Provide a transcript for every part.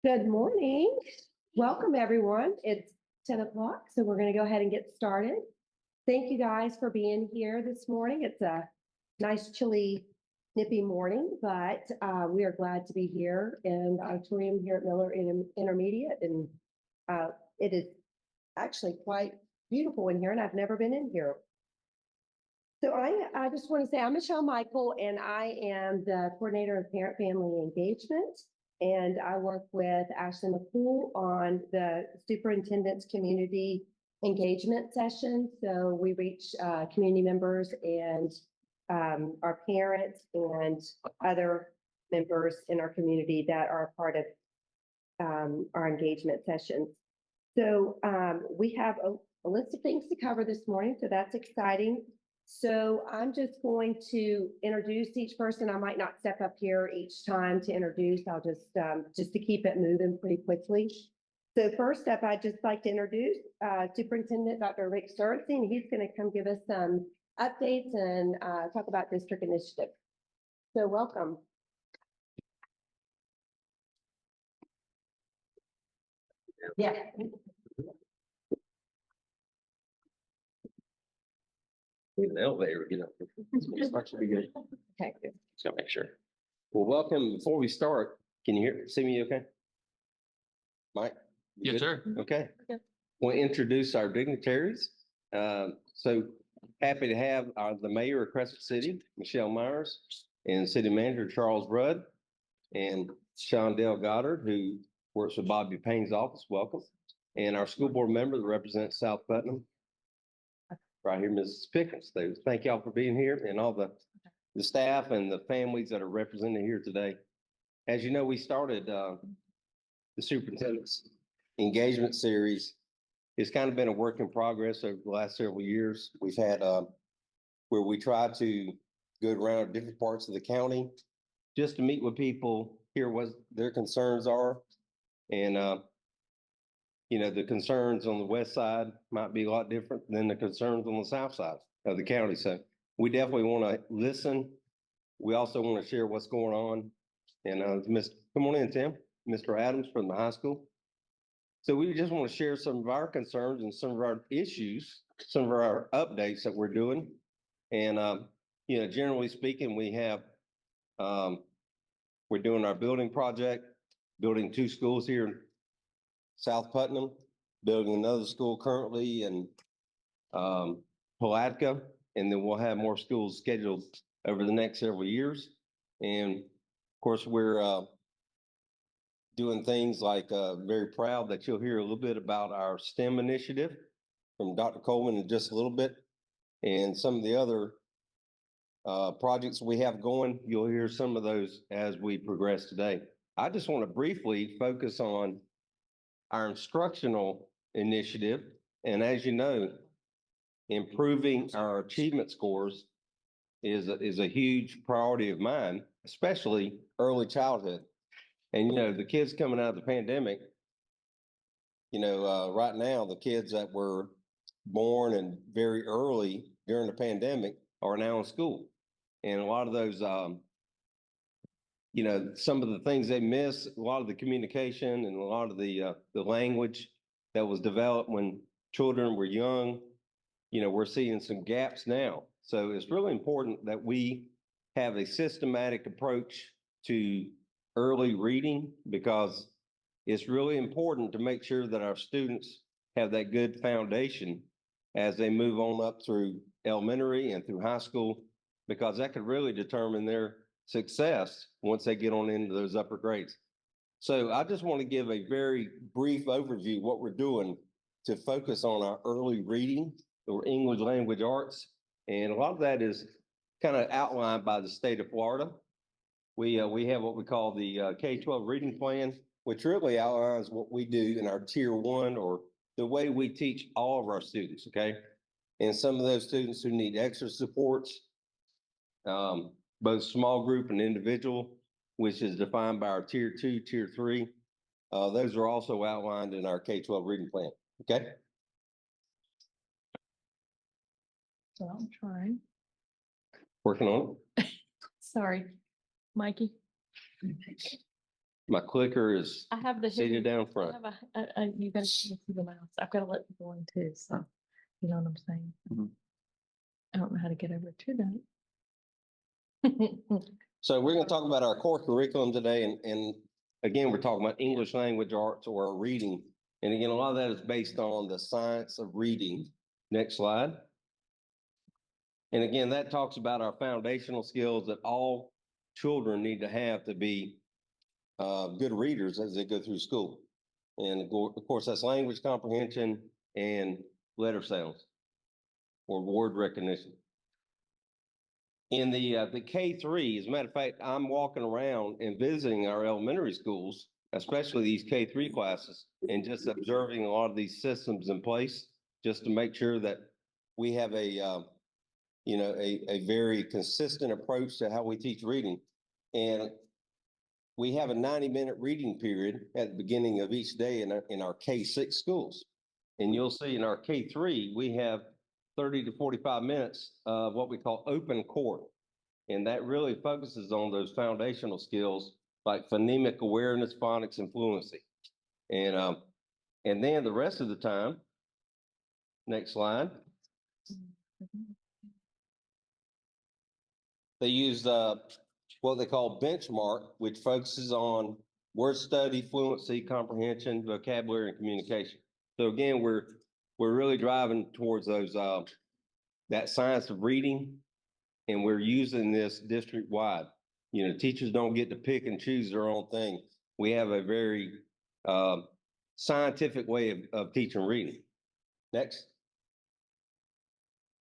Good morning. Welcome, everyone. It's 10 o'clock, so we're going to go ahead and get started. Thank you guys for being here this morning. It's a nice, chilly, nippy morning, but we are glad to be here in the auditorium here at Miller Intermediate. And it is actually quite beautiful in here, and I've never been in here. So I just want to say I'm Michelle Michael, and I am the coordinator of parent family engagement. And I work with Ashley McCool on the superintendent's community engagement session. So we reach community members and our parents and other members in our community that are a part of our engagement sessions. So we have a list of things to cover this morning, so that's exciting. So I'm just going to introduce each person. I might not step up here each time to introduce. I'll just to keep it moving pretty quickly. So first up, I'd just like to introduce Superintendent Dr. Rick Sorensen. He's going to come give us some updates and talk about district initiative. So welcome. Yeah. An elevator, you know. Should be good. Okay. Just gotta make sure. Well, welcome. Before we start, can you see me okay? Mike? You Yes, good? sir. Okay. Yeah. We'll introduce our dignitaries. So happy to have the mayor of Crescent City, Michelle Myers, and city manager Charles Rudd, and Shondell Goddard, who works with Bobby Payne's office. Welcome. And our school board member that represents South Putnam. Right here, Mrs. Pickens. So thank y'all for being here, and all the staff and the families that are represented here today. As you know, we started the superintendent's engagement series. It's kind of been a work in progress over the last several years. We've had where we try to go around different parts of the county just to meet with people, hear what their concerns are. And you know, the concerns on the west side might be a lot different than the concerns on the south side of the county. So we definitely want to listen. We also want to share what's going on. And come on in, Tim, Mr. Adams from the high school. So we just want to share some of our concerns and some of our issues, some of our updates that we're doing. And, you know, generally speaking, we have, we're doing our building project, building 2 schools here in South Putnam, building another school currently in Palatka, and then we'll have more schools scheduled over the next several years. And of course, we're doing things like very proud that you'll hear a little bit about our STEM initiative from Dr. Coleman in just a little bit, and some of the other projects we have going. You'll hear some of those as we progress today. I just want to briefly focus on our instructional initiative. And as you know, improving our achievement scores is a huge priority of mine, especially early childhood. And, you know, the kids coming out of the pandemic, you know, right now, the kids that were born and very early during the pandemic are now in school. And a lot of those, you know, some of the things they miss, a lot of the communication and a lot of the language that was developed when children were young, you know, we're seeing some gaps now. So it's really important that we have a systematic approach to early reading, because it's really important to make sure that our students have that good foundation as they move on up through elementary and through high school, because that could really determine their success once they get on into those upper grades. So I just want to give a very brief overview of what we're doing to focus on our early reading or English language arts. And a lot of that is kind of outlined by the state of Florida. We have what we call the K-12 reading plan, which really outlines what we do in our tier 1, or the way we teach all of our students, okay? And some of those students who need extra supports, both small group and individual, which is defined by our tier 2, tier 3. Those are also outlined in our K-12 reading plan, okay? So I'm trying. Working on it. Sorry, Mikey. My clicker is I have the seated hidden, down I front. have you gotta see the mouse. I've gotta let people in too, so, you know what I'm saying? Mhm. I don't know how to get over to that. So we're going to talk about our core curriculum today, and again, we're talking about English language arts or reading. And again, a lot of that is based on the science of reading. Next slide. And again, that talks about our foundational skills that all children need to have to be good readers as they go through school. And of course, that's language comprehension and letter sounds or word recognition. In the K3, as a matter of fact, I'm walking around and visiting our elementary schools, especially these K3 classes, and just observing a lot of these systems in place, just to make sure that we have a very consistent approach to how we teach reading. And we have a 90-minute reading period at the beginning of each day in our K6 schools. And you'll see in our K3, we have 30 to 45 minutes of what we call open court. And that really focuses on those foundational skills like phonemic awareness, phonics, and fluency. And then the rest of the time, next slide, they use what they call benchmark, which focuses on word study, fluency, comprehension, vocabulary, and communication. So again, we're really driving towards those that science of reading, and we're using this district wide. You know, teachers don't get to pick and choose their own thing. We have a very scientific way of teaching reading. Next.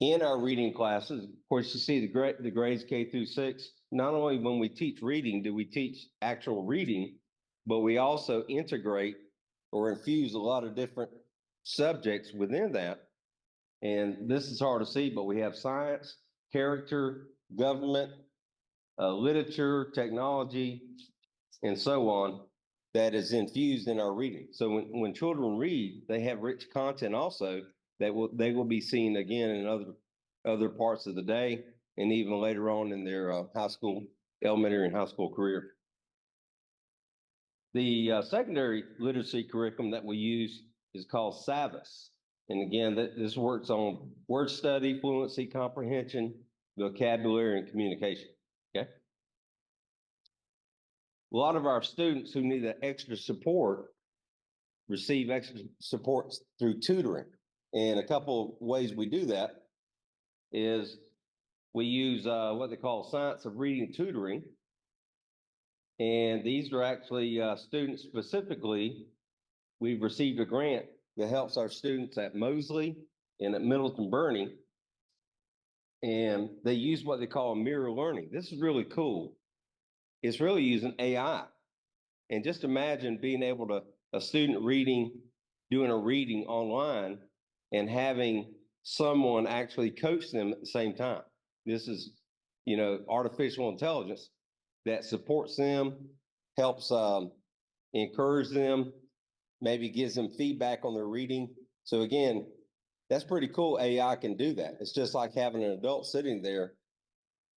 In our reading classes, of course, you see the grades K through 6. Not only when we teach reading do we teach actual reading, but we also integrate or infuse a lot of different subjects within that. And this is hard to see, but we have science, character, government, literature, technology, and so on that is infused in our reading. So when children read, they have rich content also that they will be seen again in other parts of the day and even later on in their high school, elementary and high school career. The secondary literacy curriculum that we use is called SAVIS. And again, this works on word study, fluency, comprehension, vocabulary, and communication. Okay. A lot of our students who need that extra support receive extra support through tutoring. And a couple of ways we do that is we use what they call science of reading tutoring. And these are actually students specifically. We've received a grant that helps our students at Mosley and at Middleton Burney. And they use what they call mirror learning. This is really cool. It's really using AI. And just imagine being able to, a student doing a reading online and having someone actually coach them at the same time. This is, artificial intelligence that supports them, helps encourage them, maybe gives them feedback on their reading. So again, that's pretty cool. AI can do that. It's just like having an adult sitting there.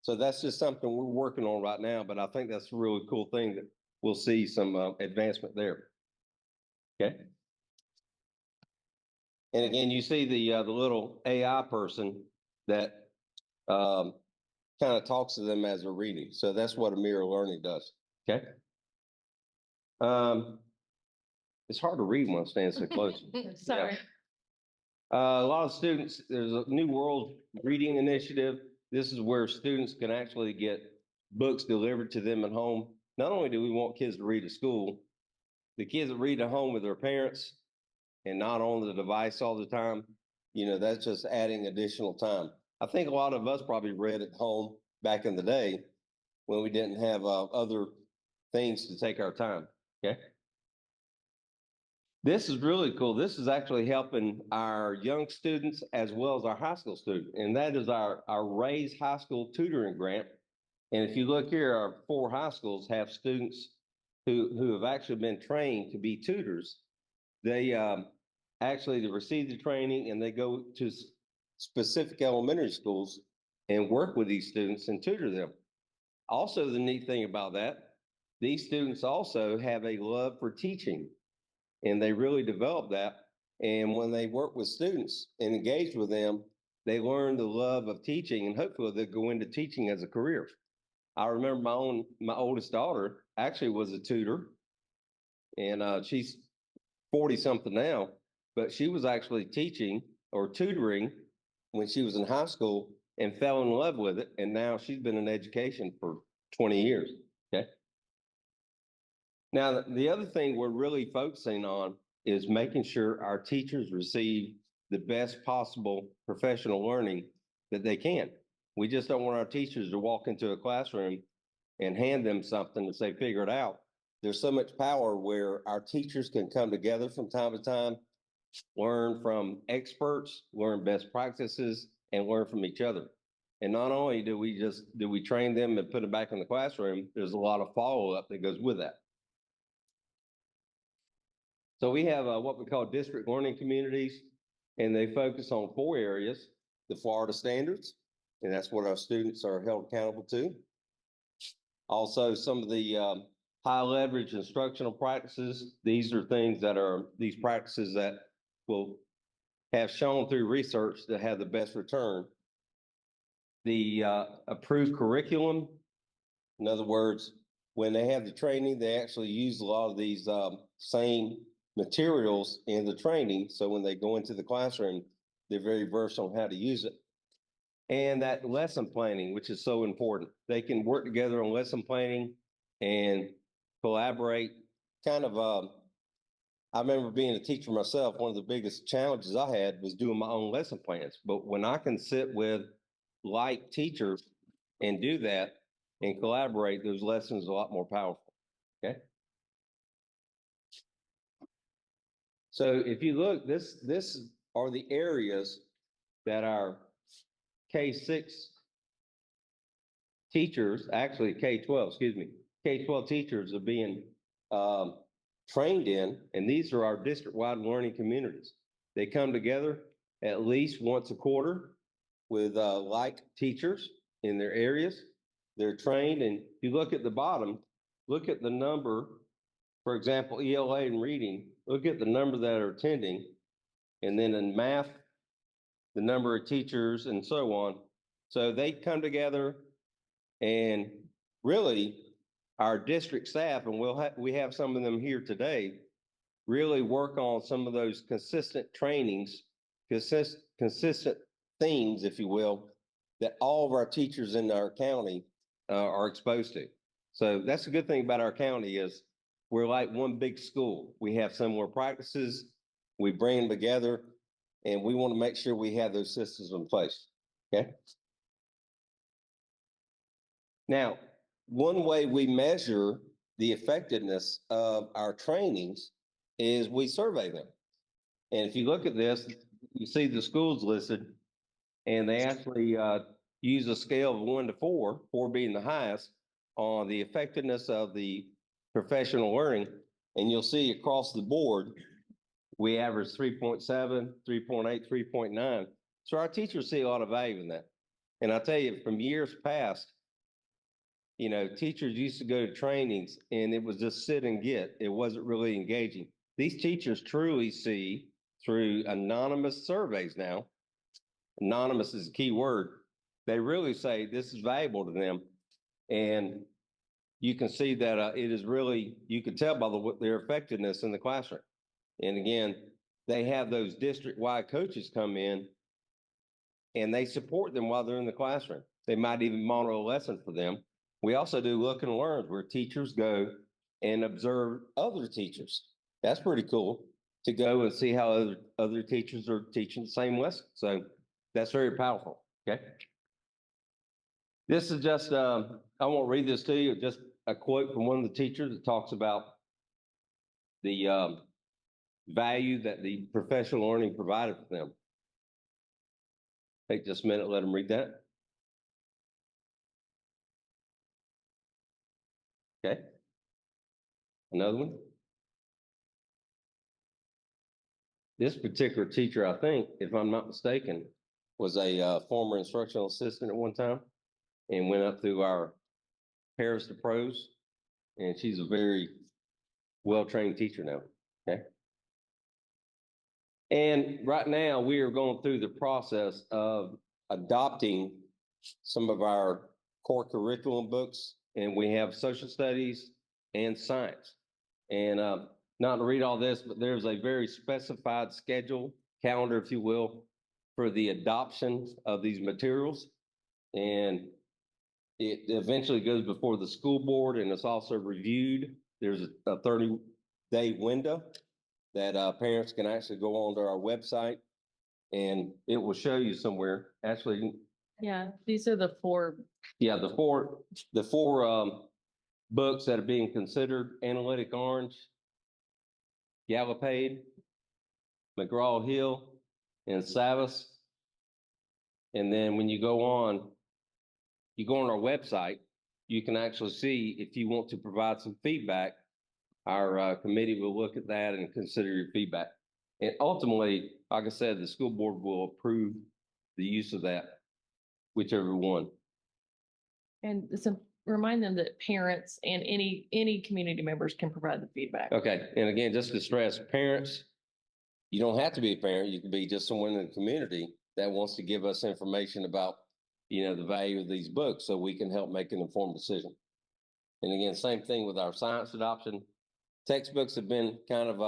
So that's just something we're working on right now, but I think that's a really cool thing that we'll see some advancement there. Okay. And again, you see the little AI person that kind of talks to them as they're reading. So that's what a mirror learning does. Okay. It's hard to read when I'm standing so close. Sorry. Yeah. A lot of students, there's a New World Reading Initiative. This is where students can actually get books delivered to them at home. Not only do we want kids to read at school, the kids that read at home with their parents and not on the device all the time, that's just adding additional time. I think a lot of us probably read at home back in the day when we didn't have other things to take our time. Okay. This is really cool. This is actually helping our young students as well as our high school students. And that is our Raise High School Tutoring Grant. And if you look here, our 4 high schools have students who have actually been trained to be tutors. They actually receive the training and they go to specific elementary schools and work with these students and tutor them. Also, the neat thing about that these students also have a love for teaching, and they really develop that. And when they work with students and engage with them, they learn the love of teaching, and hopefully they'll go into teaching as a career. I remember my oldest daughter actually was a tutor, and she's 40 something now, but she was actually teaching or tutoring when she was in high school and fell in love with it. And now she's been in education for 20 years. Okay. Now, the other thing we're really focusing on is making sure our teachers receive the best possible professional learning that they can. We just don't want our teachers to walk into a classroom and hand them something and say, figure it out. There's so much power where our teachers can come together from time to time, learn from experts, learn best practices, and learn from each other. And not only do we train them and put them back in the classroom, there's a lot of follow-up that goes with that. So we have what we call district learning communities, and they focus on 4 areas: the Florida standards, and that's what our students are held accountable to. Also, some of the high leverage instructional practices. These are things that are these practices that will have shown through research to have the best return. The approved curriculum, in other words, when they have the training, they actually use a lot of these same materials in the training. So when they go into the classroom, they're very versed on how to use it. And that lesson planning, which is so important. They can work together on lesson planning and collaborate. Kind of, I remember being a teacher myself, one of the biggest challenges I had was doing my own lesson plans. But when I can sit with like teachers and do that and collaborate, those lessons are a lot more powerful. Okay. So if you look, this are the areas that our K-6 teachers, actually K-12, excuse me, K-12 teachers are being trained in, and these are our district-wide learning communities. They come together at least once a quarter with like teachers in their areas. They're trained, and if you look at the bottom, look at the number, for example, ELA and reading, look at the number that are attending, and then in math, the number of teachers and so on. So they come together, and really our district staff, and we have some of them here today, really work on some of those consistent trainings, consistent themes, if you will, that all of our teachers in our county are exposed to. So that's a good thing about our county is we're like one big school. We have similar practices, we bring them together, and we want to make sure we have those systems in place. Okay. Now, one way we measure the effectiveness of our trainings is we survey them. And if you look at this, you see the schools listed, and they actually use a scale of 1 to 4, 4 being the highest, on the effectiveness of the professional learning. And you'll see across the board, we average 3.7, 3.8, 3.9. So our teachers see a lot of value in that. And I tell you, from years past, you know, teachers used to go to trainings and it was just sit and get. It wasn't really engaging. These teachers truly see through anonymous surveys now. Anonymous is a key word. They really say this is valuable to them. And you can see that it is really, you can tell by their effectiveness in the classroom. And again, they have those district-wide coaches come in and they support them while they're in the classroom. They might even monitor a lesson for them. We also do look and learn where teachers go and observe other teachers. That's pretty cool to go and see how other teachers are teaching the same lesson. So that's very powerful. Okay. This is just, I won't read this to you, just a quote from one of the teachers that talks about the value that the professional learning provided for them. Take just a minute, let them read that. Okay. Another one. This particular teacher, I think, if I'm not mistaken, was a former instructional assistant at one time and went up through our Paris to Pros. and she's a very well-trained teacher now, okay? And right now, we are going through the process of adopting some of our core curriculum books, and we have social studies and science. And not to read all this, but there's a very specified schedule, calendar, if you will, for the adoption of these materials. And it eventually goes before the school board, and it's also reviewed. There's a 30-day window that parents can actually go onto our website, and it will show you somewhere. Actually, Yeah, these are the four. yeah, the four books that are being considered: Analytic Orange, Gallopade, McGraw-Hill, and Savas. And then when you go on our website, you can actually see if you want to provide some feedback. Our committee will look at that and consider your feedback. And ultimately, like I said, the school board will approve the use of that, whichever one. And so remind them that parents and any community members can provide the feedback. Okay, and again, just to stress, parents, you don't have to be a parent. You can be just someone in the community that wants to give us information about, the value of these books so we can help make an informed decision. And again, same thing with our science adoption. Textbooks have been kind of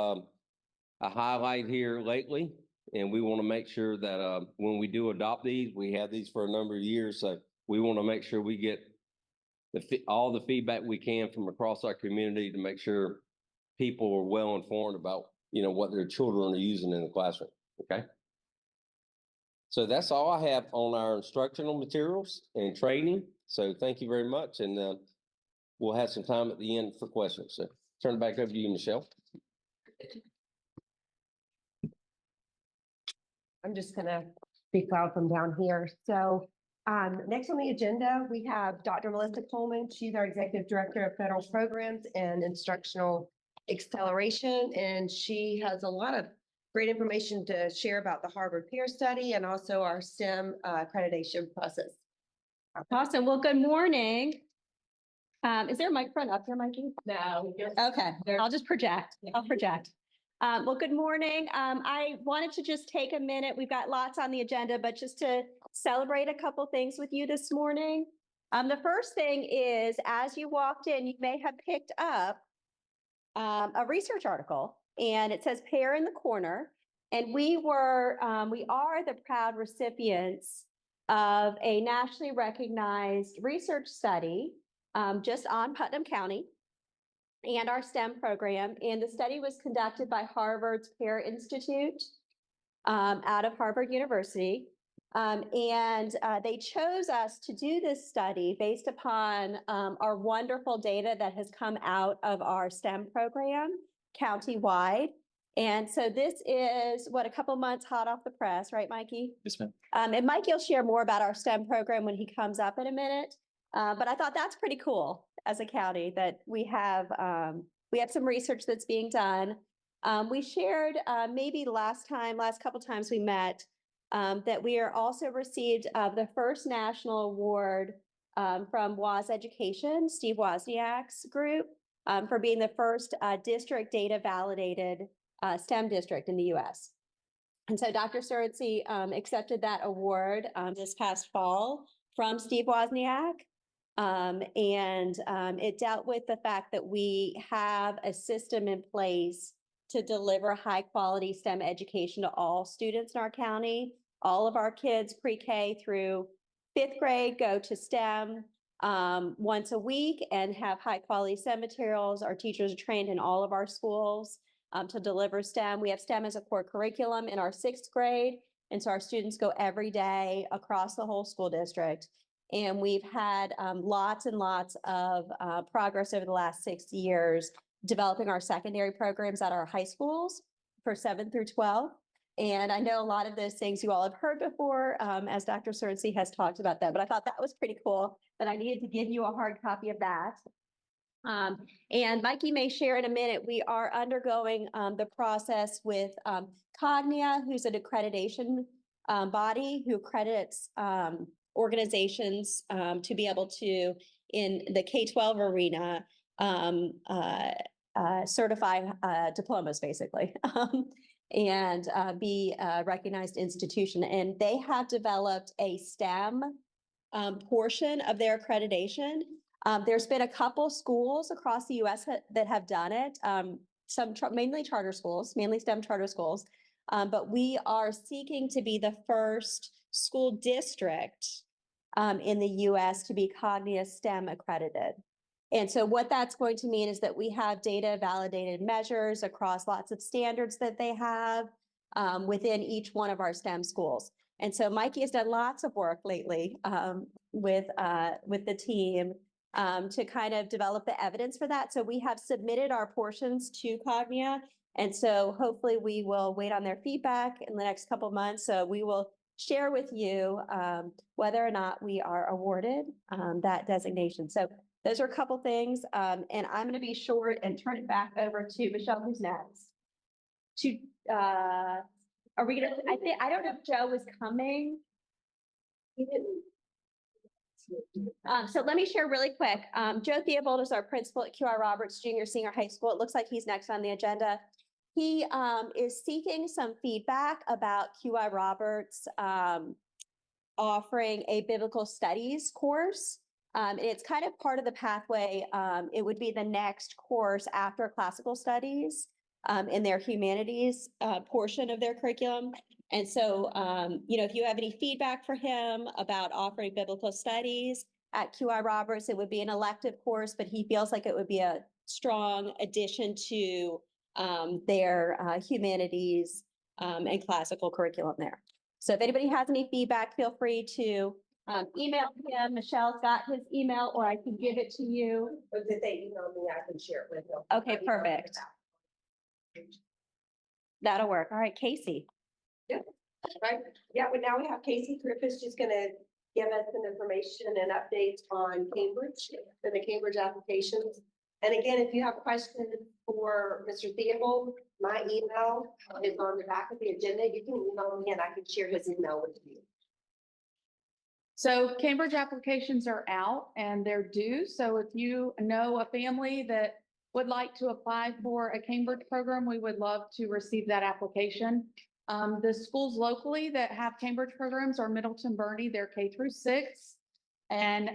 a highlight here lately, and we want to make sure that when we do adopt these, we have these for a number of years. So we want to make sure we get all the feedback we can from across our community to make sure people are well informed about, what their children are using in the classroom. Okay. So that's all I have on our instructional materials and training. So thank you very much. And we'll have some time at the end for questions. So turn it back over to you, Michelle. I'm just gonna speak loud from down here. So next on the agenda, we have Dr. Melissa Coleman. She's our Executive Director of Federal Programs and Instructional Acceleration. And she has a lot of great information to share about the Harvard Peer Study and also our STEM accreditation process. Awesome. Well, good morning. Is there a microphone up here, Mikey? No. Okay, I'll just project. I'll project. Well, good morning. I wanted to just take a minute. We've got lots on the agenda, but just to celebrate a couple things with you this morning. The first thing is, as you walked in, you may have picked up a research article, and it says "Pair in the Corner." And we are the proud recipients of a nationally recognized research study just on Putnam County and our STEM program. And the study was conducted by Harvard's Pear Institute out of Harvard University. And they chose us to do this study based upon our wonderful data that has come out of our STEM program countywide. And so this is a couple months hot off the press, right, Mikey? Yes, ma'am. And Mikey will share more about our STEM program when he comes up in a minute. But I thought that's pretty cool as a county that we have some research that's being done. We shared maybe last couple times we met that we are also received the first national award from WAS Education, Steve Wozniak's group, for being the first district data validated STEM district in the U.S. And so Dr. Surtsey accepted that award this past fall from Steve Wozniak. And it dealt with the fact that we have a system in place to deliver high quality STEM education to all students in our county. All of our kids pre-K through 5th grade go to STEM once a week and have high quality STEM materials. Our teachers are trained in all of our schools to deliver STEM. We have STEM as a core curriculum in our 6th grade. And so our students go every day across the whole school district. And we've had lots and lots of progress over the last 6 years, developing our secondary programs at our high schools for 7 through 12. And I know a lot of those things you all have heard before, as Dr. Surtsey has talked about that, but I thought that was pretty cool that I needed to give you a hard copy of that. And Mikey may share in a minute, we are undergoing the process with Cognia, who's an accreditation body who accredits organizations to be able to, in the K-12 arena, certify diplomas, basically, and be a recognized institution. And they have developed a STEM portion of their accreditation. There's been a couple schools across the U.S. that have done it, mainly charter schools, mainly STEM charter schools. But we are seeking to be the first school district in the U.S. to be Cognia STEM accredited. And so what that's going to mean is that we have data validated measures across lots of standards that they have within each one of our STEM schools. And so Mikey has done lots of work lately with the team to kind of develop the evidence for that. So we have submitted our portions to Cognia. And so hopefully we will wait on their feedback in the next couple of months. So we will share with you whether or not we are awarded that designation. So those are a couple things. And I'm going to be short and turn it back over to Michelle, who's next. Are we going to, I don't know if Joe is coming. He didn't. So let me share really quick. Joe Theobald is our principal at QI Roberts Junior Senior High School. It looks like he's next on the agenda. He is seeking some feedback about QI Roberts offering a biblical studies course. And it's kind of part of the pathway. It would be the next course after classical studies in their humanities portion of their curriculum. And so, if you have any feedback for him about offering biblical studies at QI Roberts, it would be an elective course, but he feels like it would be a strong addition to their humanities and classical curriculum there. So if anybody has any feedback, feel free to email him. Michelle's got his email, or I can give it to you. Or if they email me, I can share it with them. Okay, perfect. That'll work. All right, Casey. Right. Yeah, but now we have Casey Griffiths just gonna give us some information and updates on Cambridge and the Cambridge applications. And again, if you have questions for Mr. Theobald, my email is on the back of the agenda. You can email me and I can share his email with you. So Cambridge applications are out and they're due. So if you know a family that would like to apply for a Cambridge program, we would love to receive that application. The schools locally that have Cambridge programs are Middleton Burney, they're K-6, and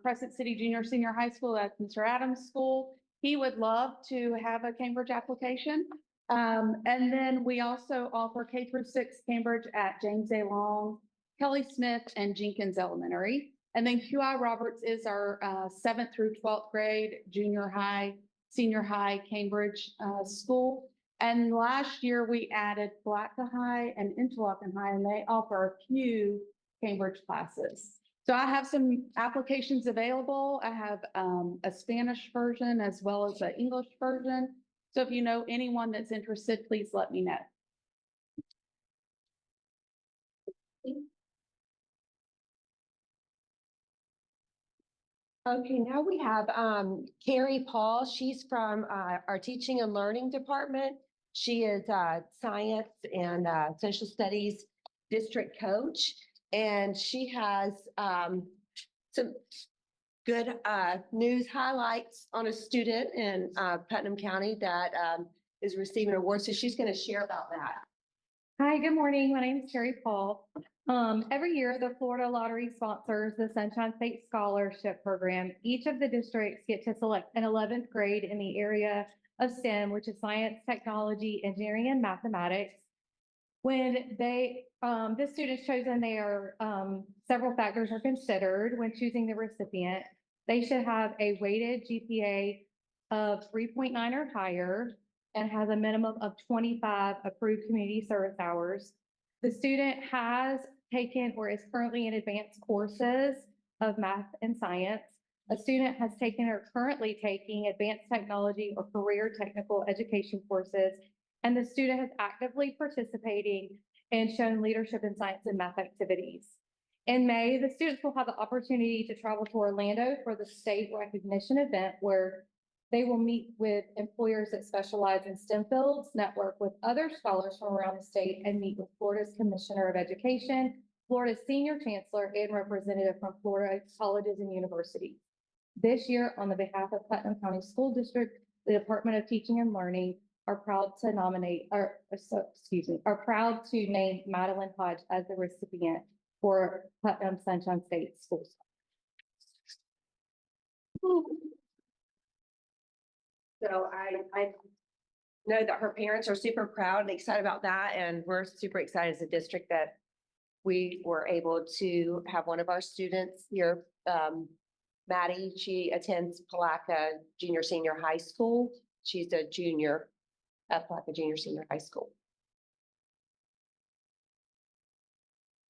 Crescent City Junior Senior High School, that's Mr. Adams' school. He would love to have a Cambridge application. And then we also offer K-6 Cambridge at James A. Long, Kelly Smith, and Jenkins Elementary. And then QI Roberts is our 7th through 12th grade, junior high, senior high Cambridge school. And last year we added Palatka High and Interlochen High, and they offer a few Cambridge classes. So I have some applications available. I have a Spanish version as well as an English version. So if you know anyone that's interested, please let me know. Okay, now we have Carrie Paul. She's from our teaching and learning department. She is science and social studies district coach, and she has some good news highlights on a student in Putnam County that is receiving an award. So she's going to share about that. Hi, good morning. My name is Carrie Paul. Every year, the Florida Lottery sponsors the Sunshine State Scholarship Program. Each of the districts get to select an 11th grade in the area of STEM, which is science, technology, engineering, and mathematics. When the student's chosen, several factors are considered when choosing the recipient. They should have a weighted GPA of 3.9 or higher and has a minimum of 25 approved community service hours. The student has taken or is currently in advanced courses of math and science. A student has taken or currently taking advanced technology or career technical education courses, and the student is actively participating and shown leadership in science and math activities. In May, the students will have the opportunity to travel to Orlando for the state recognition event where they will meet with employers that specialize in STEM fields, network with other scholars from around the state, and meet with Florida's Commissioner of Education, Florida's Senior Chancellor, and representative from Florida colleges and universities. This year, on the behalf of Putnam County School District, the Department of Teaching and Learning are proud to name Madeline Hodge as the recipient for Putnam Sunshine State Schools. So I know that her parents are super proud and excited about that, and we're super excited as a district that we were able to have one of our students here, Maddie. She attends Palaca Junior Senior High School. She's a junior at Palaca Junior Senior High School.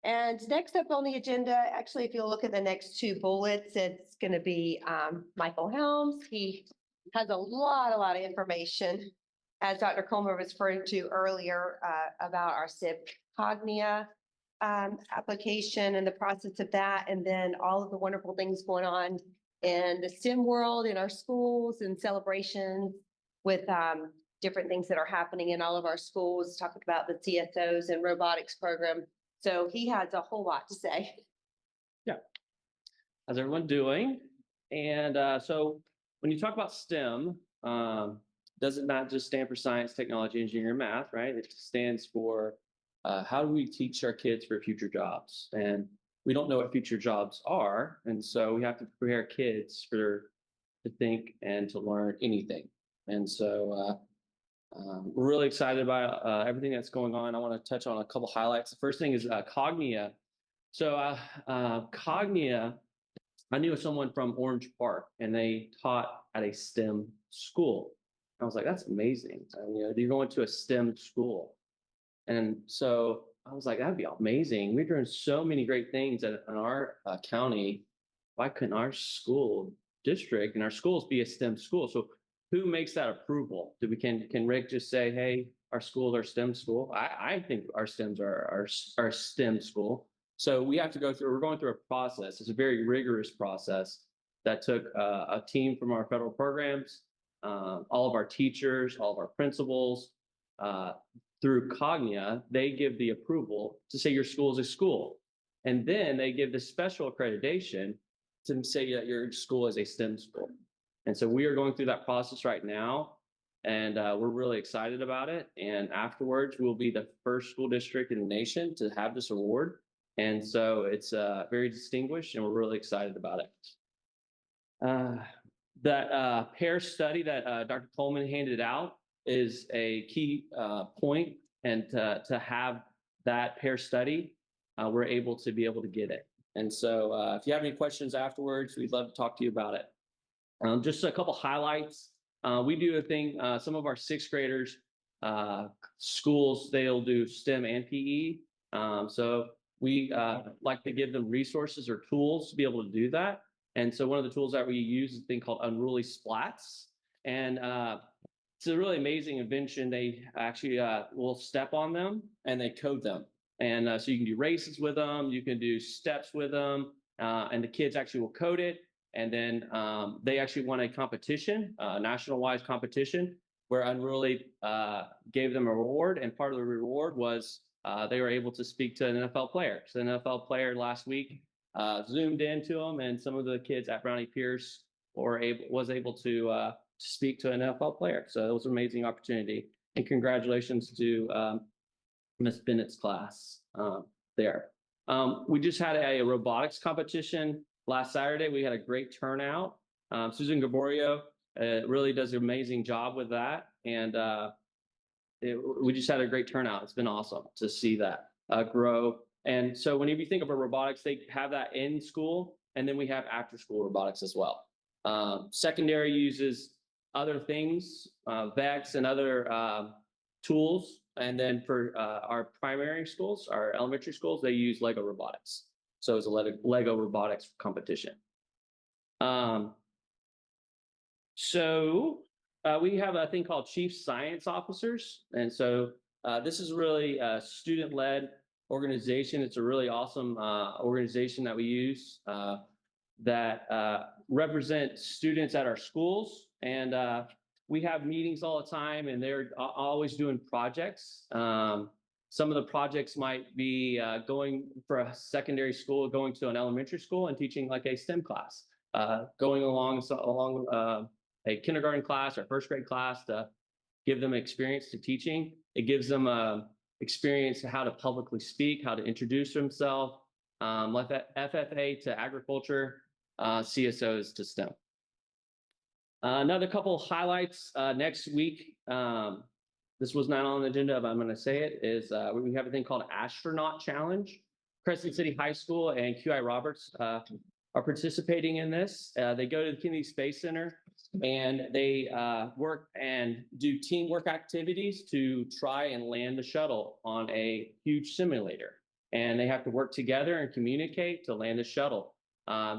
And next up on the agenda, actually, if you look at the next two bullets, it's going to be Michael Helms. He has a lot of information, as Dr. Coleman was referring to earlier, about our SIP Cognia application and the process of that, and then all of the wonderful things going on in the STEM world in our schools and celebrations with different things that are happening in all of our schools, talking about the CSOs and robotics program. So he has a whole lot to say. Yeah. How's everyone doing? And so when you talk about STEM, does it not just stand for science, technology, engineering, math, right? It stands for how do we teach our kids for future jobs? And we don't know what future jobs are. And so we have to prepare kids to think and to learn anything. And so we're really excited about everything that's going on. I want to touch on a couple highlights. The first thing is Cognia. So Cognia, I knew someone from Orange Park, and they taught at a STEM school. I was like, that's amazing. You're going to a STEM school. And so I was like, that'd be amazing. We're doing so many great things in our county. Why couldn't our school district and our schools be a STEM school? So who makes that approval? Can Rick just say, hey, our schools are STEM school? I think our STEMs are our STEM school. So we're going through a process. It's a very rigorous process that took a team from our federal programs, all of our teachers, all of our principals, through Cognia. They give the approval to say your school is a school. And then they give the special accreditation to say that your school is a STEM school. And so we are going through that process right now, and we're really excited about it. And afterwards, we'll be the first school district in the nation to have this award. And so it's very distinguished, and we're really excited about it. That pair study that Dr. Coleman handed out is a key point, and to have that pair study, we're able to get it. And so if you have any questions afterwards, we'd love to talk to you about it. Just a couple highlights. We do a thing, some of our sixth graders, schools, they'll do STEM and PE. So we like to give them resources or tools to be able to do that. And so one of the tools that we use is a thing called Unruly Splats. And it's a really amazing invention. They actually will step on them and they code them. And so you can do races with them, you can do steps with them, and the kids actually will code it. And then they actually won a competition, a national-wide competition, where Unruly gave them a reward. And part of the reward was they were able to speak to an NFL player. So an NFL player last week zoomed into them, and some of the kids at Brownie Pierce was able to speak to an NFL player. So it was an amazing opportunity. And congratulations to Miss Bennett's class there. We just had a robotics competition last Saturday. We had a great turnout. Susan Gaborio really does an amazing job with that. And we just had a great turnout. It's been awesome to see that grow. And so whenever you think of a robotics, they have that in school, and then we have after school robotics as well. Secondary uses other things, VEX and other tools. And then for our primary schools, our elementary schools, they use Lego robotics. So it's a Lego robotics competition. So we have a thing called Chief Science Officers. And so this is really a student-led organization. It's a really awesome organization that we use that represent students at our schools. And we have meetings all the time, and they're always doing projects. Some of the projects might be going for a secondary school, going to an elementary school and teaching like a STEM class. going along a kindergarten class or first grade class to give them experience to teaching. It gives them experience how to publicly speak, how to introduce themselves, like that FFA to agriculture, CSOs to STEM. Another couple of highlights next week. This was not on the agenda, but I'm going to say it, is we have a thing called Astronaut Challenge. Crescent City High School and QI Roberts are participating in this. They go to the Kennedy Space Center and they work and do teamwork activities to try and land the shuttle on a huge simulator. And they have to work together and communicate to land the shuttle.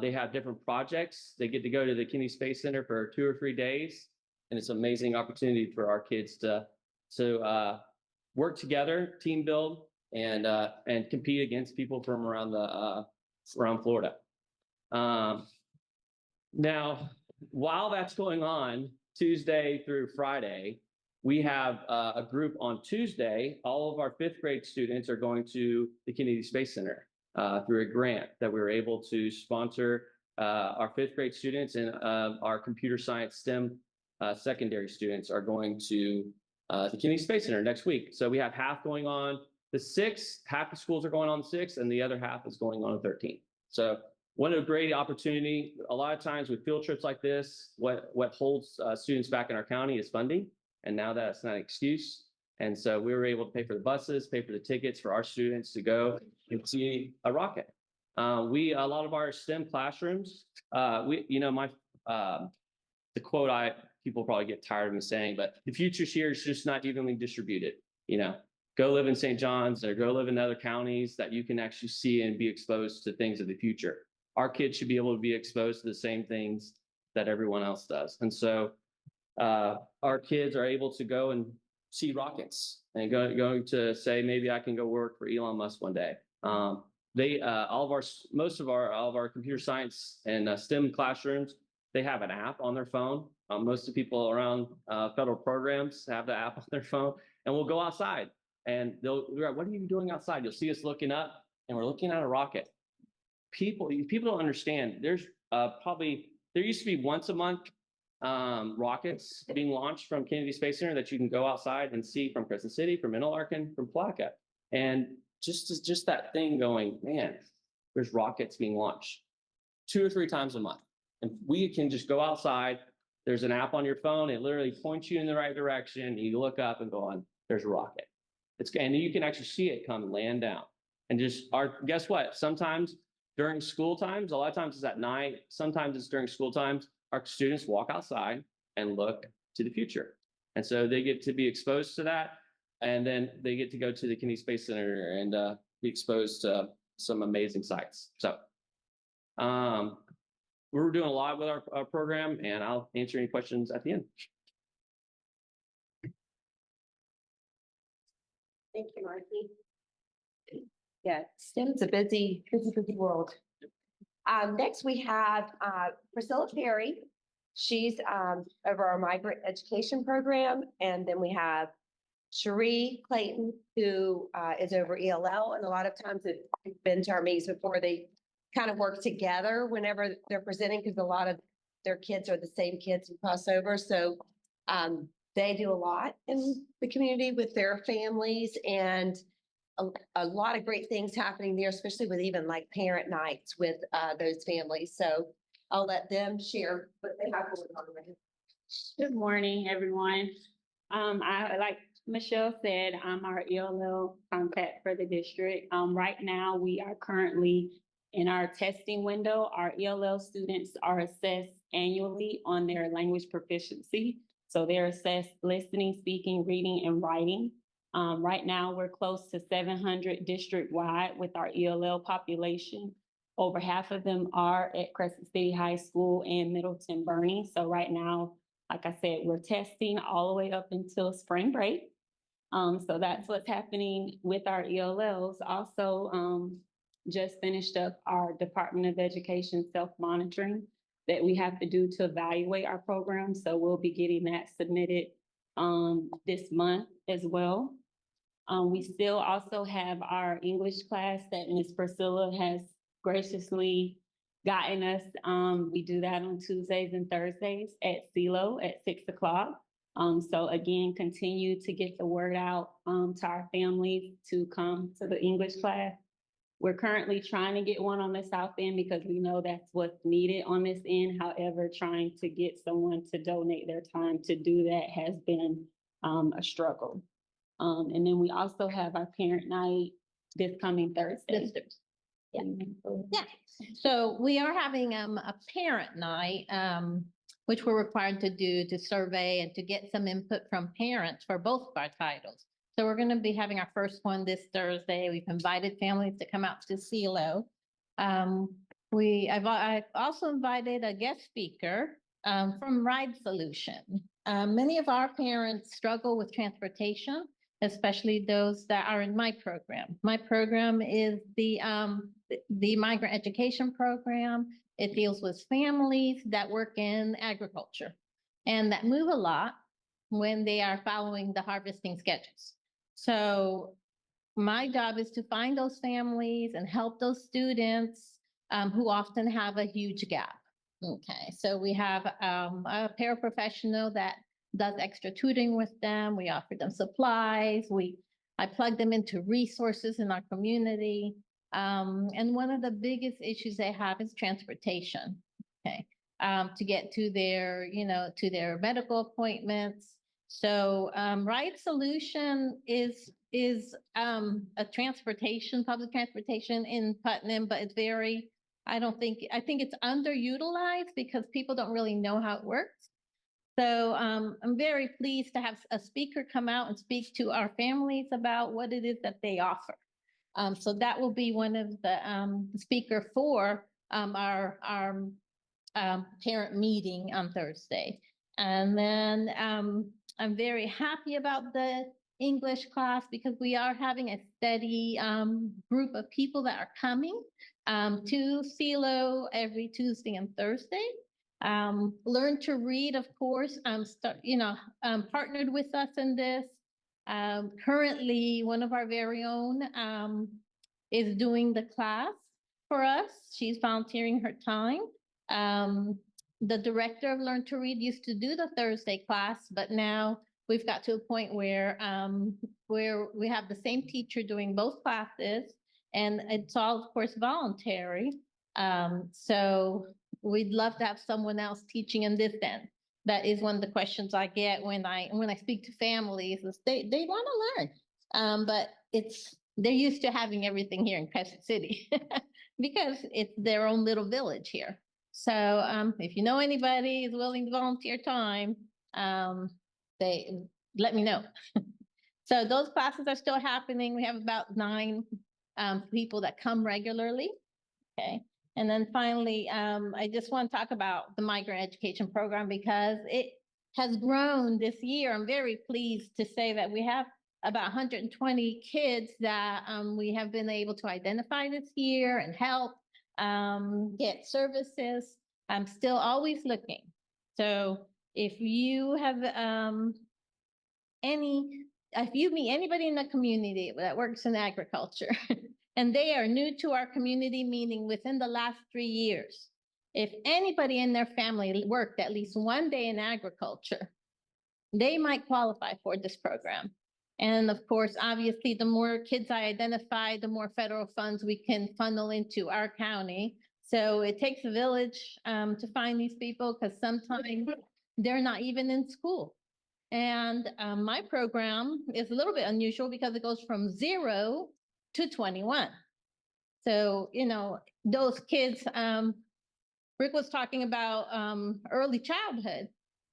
They have different projects. They get to go to the Kennedy Space Center for 2 or 3 days. And it's an amazing opportunity for our kids to work together, team build, and compete against people from around Florida. Now, while that's going on, Tuesday through Friday, we have a group on Tuesday. All of our 5th grade students are going to the Kennedy Space Center through a grant that we were able to sponsor. Our 5th grade students and our computer science STEM secondary students are going to the Kennedy Space Center next week. So we have half going on the 6th, half the schools are going on the 6th, and the other half is going on the 13th. So one of the great opportunity, a lot of times with field trips like this, what holds students back in our county is funding. And now that's not an excuse. And so we were able to pay for the buses, pay for the tickets for our students to go and see a rocket. A lot of our STEM classrooms, the quote people probably get tired of me saying, but the future's here is just not evenly distributed. Go live in St. John's or go live in other counties that you can actually see and be exposed to things of the future. Our kids should be able to be exposed to the same things that everyone else does. And so our kids are able to go and see rockets and going to say, maybe I can go work for Elon Musk one day. All of our computer science and STEM classrooms, they have an app on their phone. Most of the people around federal programs have the app on their phone, and we'll go outside and they're like, what are you doing outside? You'll see us looking up and we're looking at a rocket. People don't understand. There's there used to be once a month rockets being launched from Kennedy Space Center that you can go outside and see from Crescent City, from Interlaken, from Plaquemine. And just that thing going, man, there's rockets being launched 2 or 3 times a month. And we can just go outside. There's an app on your phone. It literally points you in the right direction. You look up and go on, there's a rocket. And you can actually see it come and land down. And guess what? Sometimes during school times, a lot of times it's at night. Sometimes it's during school times. Our students walk outside and look to the future. And so they get to be exposed to that. And then they get to go to the Kennedy Space Center and be exposed to some amazing sights. So we're doing a lot with our program, and I'll answer any questions at the end. Thank you, Marcy. Yeah, STEM's a busy world. Next, we have Priscilla Perry. She's over our migrant education program. And then we have Cherie Clayton, who is over ELL. And a lot of times it's been to our meetings before, they kind of work together whenever they're presenting, because a lot of their kids are the same kids who cross over. So they do a lot in the community with their families, and a lot of great things happening there, especially with even like parent nights with those families. So I'll let them share what they have going on with it. Good morning, everyone. Like Michelle said, I'm our ELL contact for the district. Right now, we are currently in our testing window. Our ELL students are assessed annually on their language proficiency. So they're assessed listening, speaking, reading, and writing. Right now, we're close to 700 district-wide with our ELL population. Over half of them are at Crescent City High School and Middleton Bernie. So right now, like I said, we're testing all the way up until spring break. So that's what's happening with our ELLs. Also, just finished up our Department of Education self-monitoring that we have to do to evaluate our program. So we'll be getting that submitted this month as well. We still also have our English class that Ms. Priscilla has graciously gotten us. We do that on Tuesdays and Thursdays at CELO at 6 o'clock. So again, continue to get the word out to our families to come to the English class. We're currently trying to get one on the South End because we know that's what's needed on this end. However, trying to get someone to donate their time to do that has been a struggle. And then we also have our parent night this coming Thursday. Yeah. Yeah, so we are having a parent night, which we're required to do to survey and to get some input from parents for both of our titles. So we're going to be having our first one this Thursday. We've invited families to come out to CELO. I've also invited a guest speaker from Ride Solution. Many of our parents struggle with transportation, especially those that are in my program. My program is the migrant education program. It deals with families that work in agriculture and that move a lot when they are following the harvesting schedules. So my job is to find those families and help those students who often have a huge gap. Okay, so we have a paraprofessional that does extra tutoring with them. We offer them supplies. I plug them into resources in our community. And one of the biggest issues they have is transportation. Okay, to get to their, to their medical appointments. So Ride Solution is a public transportation in Putnam, but it's I think it's underutilized because people don't really know how it works. So I'm very pleased to have a speaker come out and speak to our families about what it is that they offer. So that will be one of the speaker for our parent meeting on Thursday. And then I'm very happy about the English class because we are having a steady group of people that are coming to CELO every Tuesday and Thursday. Learn to Read, of course, partnered with us in this. Currently, one of our very own is doing the class for us. She's volunteering her time. The director of Learn to Read used to do the Thursday class, but now we've got to a point where we have the same teacher doing both classes, and it's all, of course, voluntary. So we'd love to have someone else teaching in this end. That is one of the questions I get when I speak to families is they want to learn, but they're used to having everything here in Crescent City because it's their own little village here. So if you know anybody who's willing to volunteer time, they let me know. So those classes are still happening. We have about 9 people that come regularly. Okay. And then finally, I just want to talk about the migrant education program because it has grown this year. I'm very pleased to say that we have about 120 kids that we have been able to identify this year and help get services. I'm still always looking. So if you have if you meet anybody in the community that works in agriculture and they are new to our community, meaning within the last 3 years, if anybody in their family worked at least one day in agriculture, they might qualify for this program. And of course, obviously, the more kids I identify, the more federal funds we can funnel into our county. So it takes a village to find these people because sometimes they're not even in school. And my program is a little bit unusual because it goes from 0 to 21. So, those kids, Rick was talking about early childhood.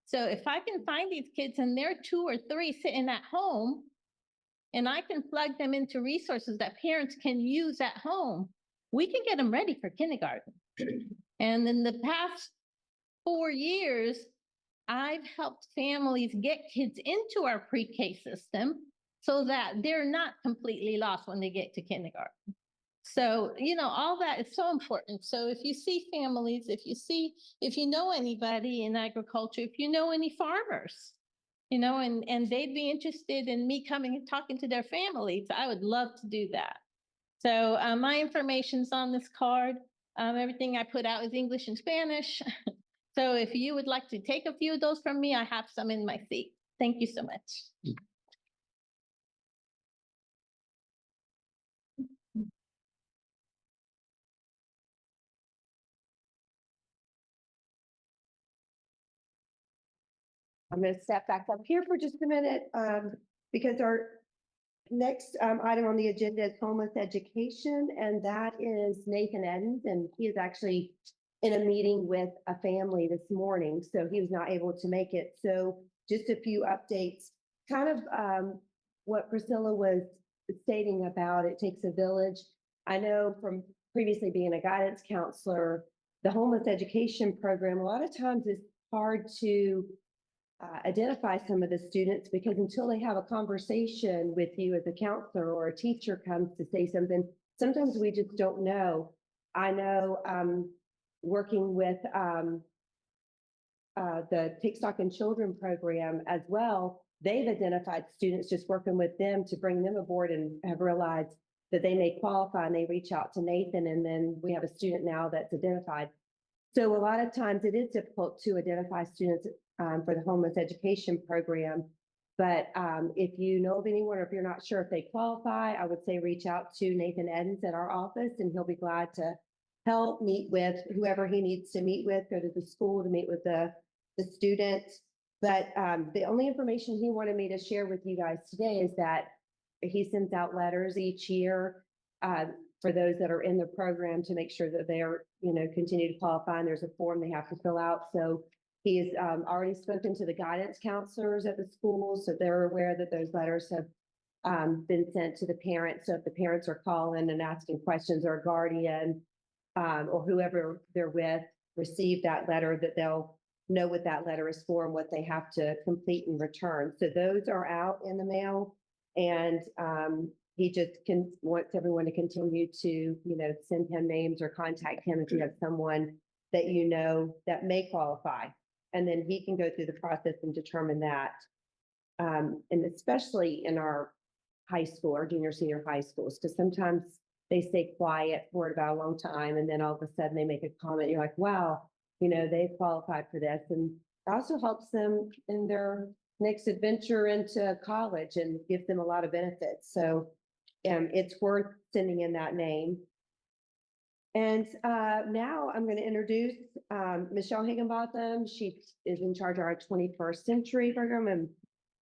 So if I can find these kids and they're 2 or 3 sitting at home, and I can plug them into resources that parents can use at home, we can get them ready for kindergarten. And in the past 4 years, I've helped families get kids into our pre-K system so that they're not completely lost when they get to kindergarten. So, all that is so important. So if you see families, if you know anybody in agriculture, if you know any farmers, and they'd be interested in me coming and talking to their families, I would love to do that. So my information's on this card. Everything I put out is English and Spanish. So if you would like to take a few of those from me, I have some in my seat. Thank you so much. I'm going to step back up here for just a minute, because our next item on the agenda is homeless education, and that is Nathan Edens, and he is actually in a meeting with a family this morning, so he was not able to make it. So just a few updates, kind of what Priscilla was stating about it takes a village. I know from previously being a guidance counselor, the homeless education program, a lot of times is hard to identify some of the students because until they have a conversation with you as a counselor or a teacher comes to say something, sometimes we just don't know. I know working with the Take Stock in Children program as well, they've identified students, just working with them to bring them aboard and have realized that they may qualify, and they reach out to Nathan, and then we have a student now that's identified. So a lot of times it is difficult to identify students for the homeless education program. But if you know of anyone, or if you're not sure if they qualify, I would say reach out to Nathan Edens at our office, and he'll be glad to help meet with whoever he needs to meet with, go to the school to meet with the student. But the only information he wanted me to share with you guys today is that he sends out letters each year for those that are in the program to make sure that they're, continue to qualify, and there's a form they have to fill out. So he's already spoken to the guidance counselors at the schools, so they're aware that those letters have been sent to the parents. So if the parents are calling and asking questions, or a guardian or whoever they're with receive that letter, that they'll know what that letter is for and what they have to complete and return. So those are out in the mail, and he just wants everyone to continue to, send him names or contact him if you have someone that that may qualify. And then he can go through the process and determine that. And especially in our high school or junior, senior high schools, because sometimes they stay quiet for about a long time, and then all of a sudden they make a comment. You're like, wow, they qualified for this. And it also helps them in their next adventure into college and gives them a lot of benefits. So it's worth sending in that name. And now I'm going to introduce Michelle Higginbotham. She is in charge of our 21st Century program, and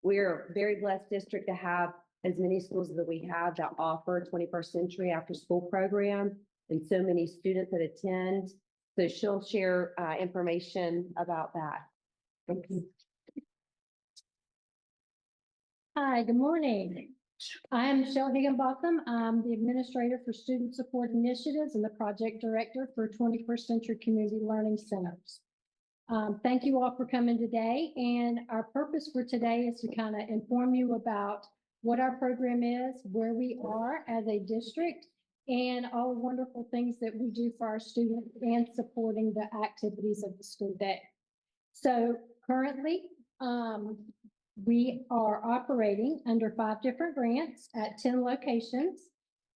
we're a very blessed district to have as many schools that we have that offer 21st Century after school program, and so many students that attend. So she'll share information about that. Thank you. Hi, good morning. I am Michelle Higginbotham. I'm the Administrator for Student Support Initiatives and the Project Director for 21st Century Community Learning Centers. Thank you all for coming today. And our purpose for today is to kind of inform you about what our program is, where we are as a district, and all the wonderful things that we do for our students and supporting the activities of the school day. So currently, we are operating under 5 different grants at 10 locations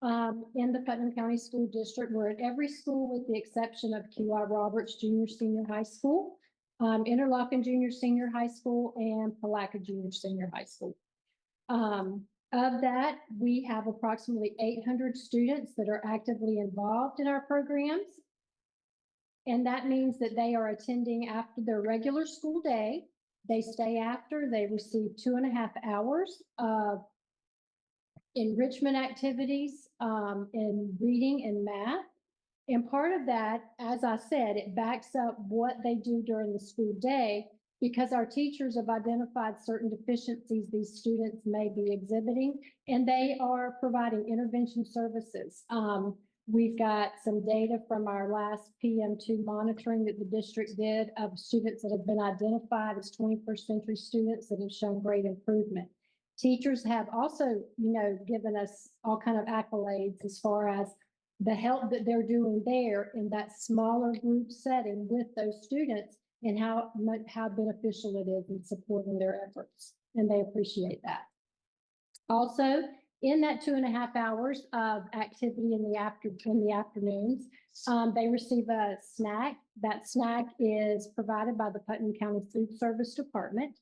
in the Putnam County School District. We're at every school with the exception of QI Roberts Junior Senior High School, Interlochen Junior Senior High School, and Palaca Junior Senior High School. Of that, we have approximately 800 students that are actively involved in our programs. And that means that they are attending after their regular school day. They stay after, they receive 2.5 hours of enrichment activities in reading and math. And part of that, as I said, it backs up what they do during the school day, because our teachers have identified certain deficiencies these students may be exhibiting, and they are providing intervention services. We've got some data from our last PM2 monitoring that the district did of students that have been identified as 21st century students that have shown great improvement. Teachers have also, given us all kind of accolades as far as the help that they're doing there in that smaller group setting with those students, and how beneficial it is in supporting their efforts. And they appreciate that. Also, in that 2.5 hours of activity in the afternoons, they receive a snack. That snack is provided by the Putnam County Food Service Department.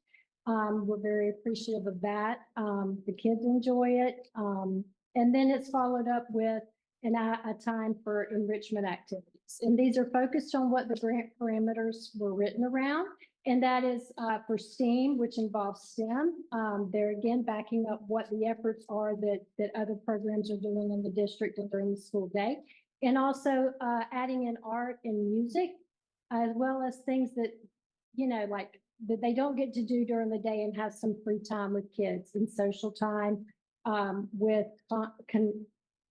We're very appreciative of that. The kids enjoy it. And then it's followed up with a time for enrichment activities. And these are focused on what the grant parameters were written around. And that is for STEAM, which involves STEM. They're again backing up what the efforts are that other programs are doing in the district and during the school day. And also adding in art and music, as well as things that, like that they don't get to do during the day and have some free time with kids and social time with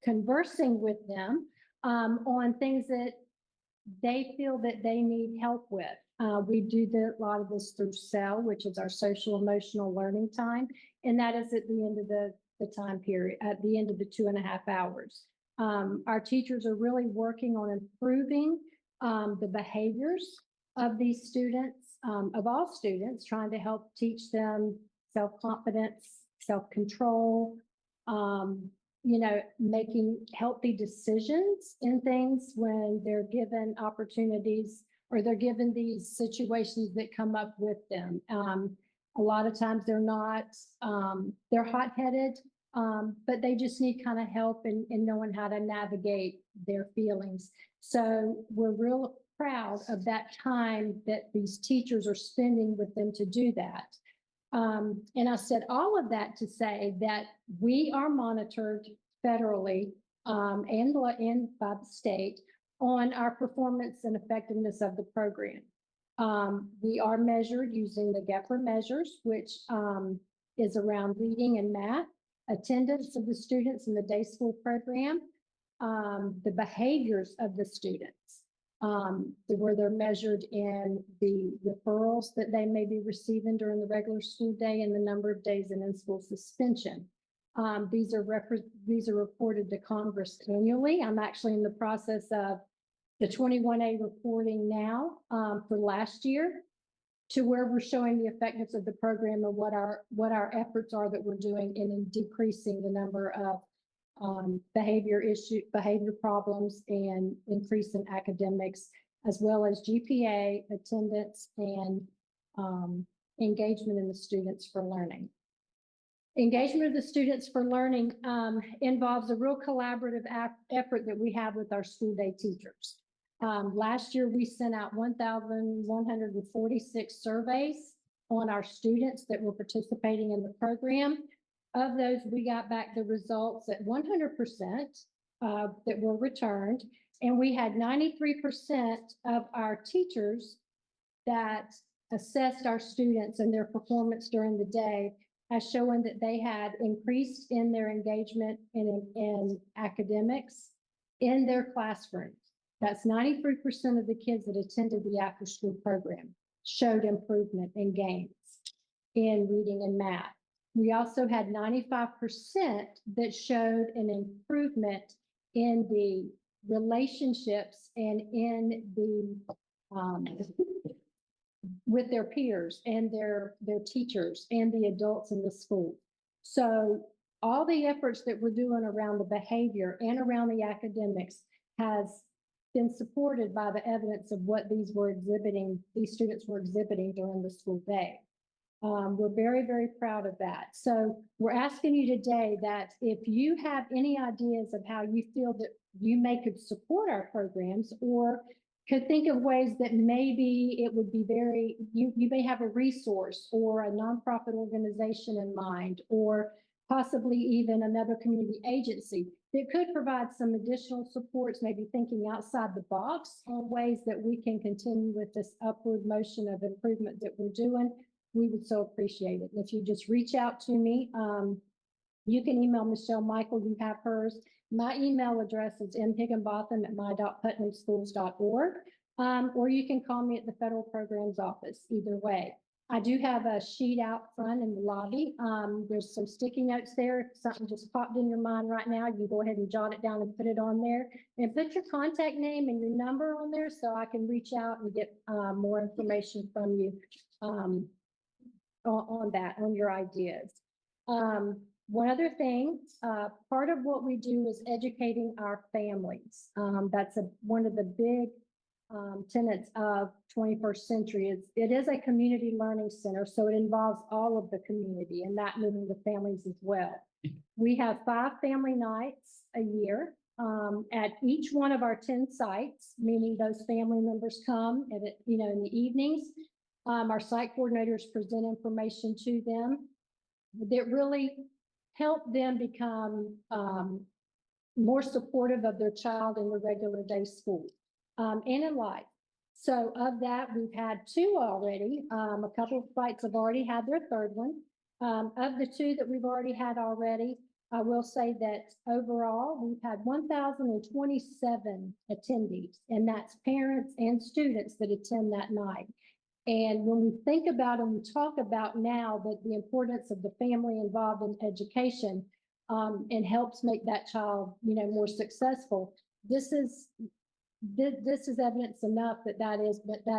conversing with them on things that they feel that they need help with. We do a lot of this through SEL, which is our social emotional learning time. And that is at the end of the time period, at the end of the 2.5 hours. Our teachers are really working on improving the behaviors of these students, of all students, trying to help teach them self-confidence, self-control, making healthy decisions in things when they're given opportunities or they're given these situations that come up with them. A lot of times they're not, they're hot-headed, but they just need kind of help in knowing how to navigate their feelings. So we're real proud of that time that these teachers are spending with them to do that. And I said all of that to say that we are monitored federally and by the state on our performance and effectiveness of the program. We are measured using the GEPR measures, which is around reading and math, attendance of the students in the day school program, the behaviors of the students, where they're measured in the referrals that they may be receiving during the regular school day and the number of days in school suspension. These are reported to Congress annually. I'm actually in the process of the 21A reporting now for last year, to where we're showing the effectiveness of the program and what our efforts are that we're doing in decreasing the number of behavior problems and increase in academics, as well as GPA, attendance, and engagement in the students for learning. Engagement of the students for learning involves a real collaborative effort that we have with our school day teachers. Last year, we sent out 1,146 surveys on our students that were participating in the program. Of those, we got back the results at 100% that were returned. And we had 93% of our teachers that assessed our students and their performance during the day as showing that they had increased in their engagement in academics in their classrooms. That's 93% of the kids that attended the after-school program showed improvement in gains in reading and math. We also had 95% that showed an improvement in the relationships and in the with their peers and their teachers and the adults in the school. So all the efforts that we're doing around the behavior and around the academics has been supported by the evidence of what these students were exhibiting during the school day. We're very, very proud of that. So we're asking you today that if you have any ideas of how you feel that you could support our programs, or could think of ways that maybe it would be you may have a resource or a nonprofit organization in mind, or possibly even another community agency that could provide some additional supports, maybe thinking outside the box on ways that we can continue with this upward motion of improvement that we're doing, we would so appreciate it. And if you just reach out to me, you can email Michelle Michael, you have hers. My email address is m.higginbotham@my.putnamschools.org, or you can call me at the Federal Programs Office, either way. I do have a sheet out front in the lobby. There's some sticky notes there. If something just popped in your mind right now, you go ahead and jot it down and put it on there. And put your contact name and your number on there so I can reach out and get more information from you on your ideas. One other thing, part of what we do is educating our families. That's one of the big tenets of 21st century. It is a community learning center, so it involves all of the community and that meaning the families as well. We have 5 family nights a year at each one of our 10 sites, meaning those family members come at in the evenings. Our site coordinators present information to them that really help them become more supportive of their child in the regular day school and in life. So of that, we've had 2 already. A couple of sites have already had their 3rd one. Of the 2 that we've already had already, I will say that overall, we've had 1,027 attendees, and that's parents and students that attend that night. And when we think about and we talk about now that the importance of the family involved in education and helps make that child, more successful, this is evidence enough that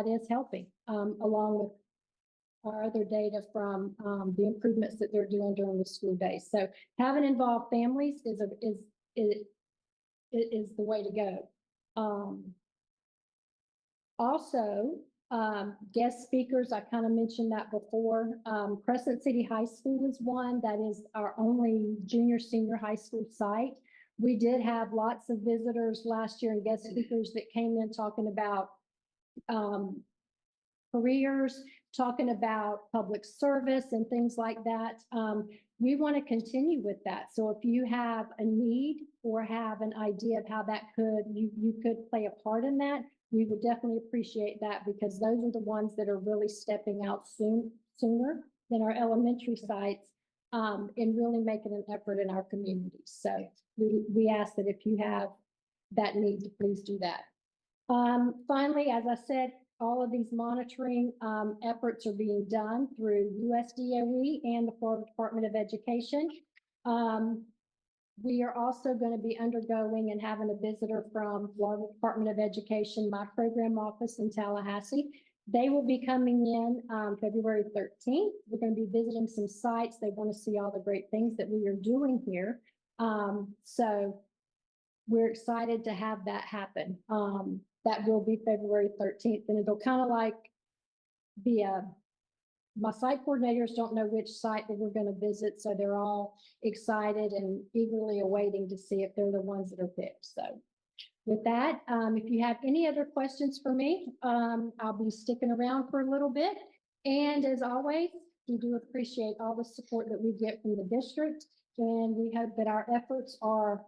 is helping, along with our other data from the improvements that they're doing during the school day. So having involved families is the way to go. Also, guest speakers, I kind of mentioned that before. Crescent City High School is one. That is our only junior, senior high school site. We did have lots of visitors last year and guest speakers that came in talking about careers, talking about public service and things like that. We want to continue with that. So if you have a need or have an idea of how that you could play a part in that, we would definitely appreciate that, because those are the ones that are really stepping out sooner than our elementary sites and really making an effort in our communities. So we ask that if you have that need, to please do that. Finally, as I said, all of these monitoring efforts are being done through USDOE and the Florida Department of Education. We are also going to be undergoing and having a visitor from Florida Department of Education, my program office in Tallahassee. They will be coming in February 13th. We're going to be visiting some sites. They want to see all the great things that we are doing here. So we're excited to have that happen. That will be February 13th, and it'll kind of like be my site coordinators don't know which site that we're going to visit, so they're all excited and eagerly awaiting to see if they're the ones that are picked. So with that, if you have any other questions for me, I'll be sticking around for a little bit. And as always, we do appreciate all the support that we get from the district, and we hope that our efforts are